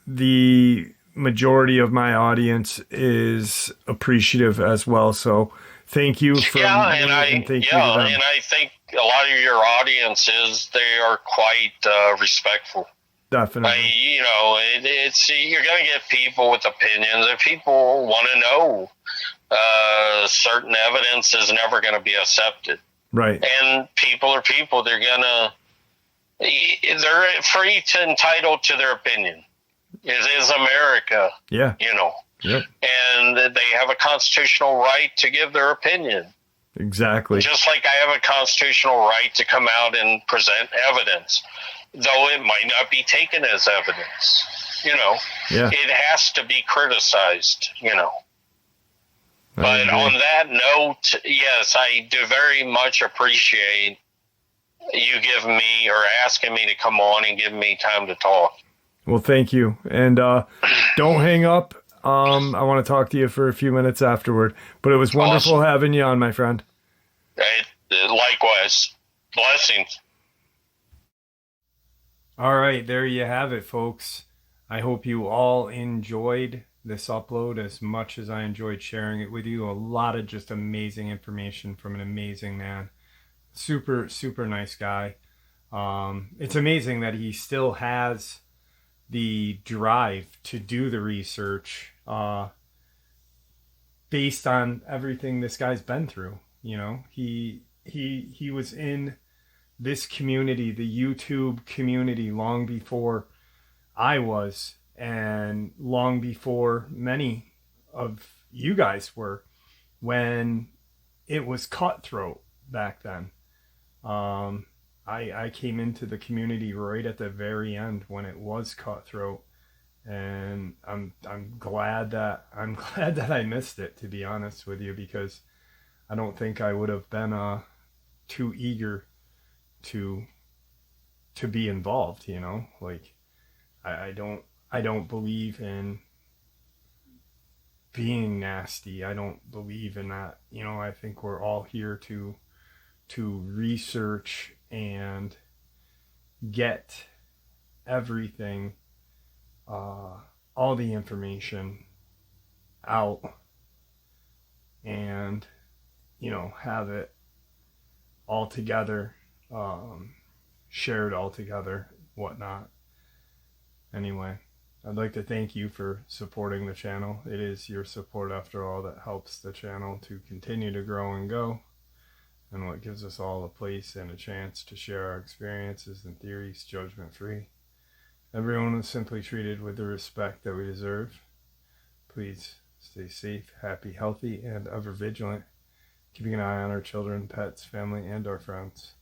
the majority of my audience is appreciative as well. So thank you for and I think a lot of your audiences, they are quite respectful. Definitely. It's you're going to get people with opinions. If people want to know, certain evidence is never going to be accepted. Right. And people are people. They're free to entitled to their opinion. It is America. Yeah. Yep. And they have a constitutional right to give their opinion. Exactly. Just like I have a constitutional right to come out and present evidence, though it might not be taken as evidence. Yeah. It has to be criticized. But on that note, yes, I do very much appreciate you giving me or asking me to come on and giving me time to talk. Well, thank you. And don't hang up. I want to talk to you for a few minutes afterward. But it was wonderful having you on, my friend. Likewise. Blessings. All right, there you have it, folks. I hope you all enjoyed this upload as much as I enjoyed sharing it with you. A lot of just amazing information from an amazing man. Super, super nice guy. It's amazing that he still has the drive to do the research based on everything this guy's been through. He was in this community, the YouTube community, long before I was, and long before many of you guys were, when it was cutthroat back then. I came into the community right at the very end when it was cutthroat, and I'm glad that I missed it, to be honest with you, because I don't think I would have been too eager to be involved. Like I don't believe in being nasty. I don't believe in that. I think we're all here to research and get everything, all the information out, and have it all together, shared all together, whatnot. Anyway, I'd like to thank you for supporting the channel. It is your support, after all, that helps the channel to continue to grow and go. and what gives us all a place and a chance to share our experiences and theories judgment-free. Everyone is simply treated with the respect that we deserve. Please stay safe, happy, healthy, and ever vigilant, keeping an eye on our children, pets, family, and our friends.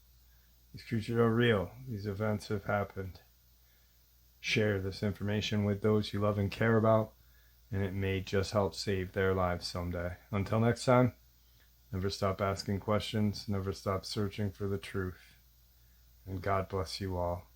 These creatures are real. These events have happened. Share this information with those you love and care about, and it may just help save their lives someday. Until next time, never stop asking questions, never stop searching for the truth, and God bless you all.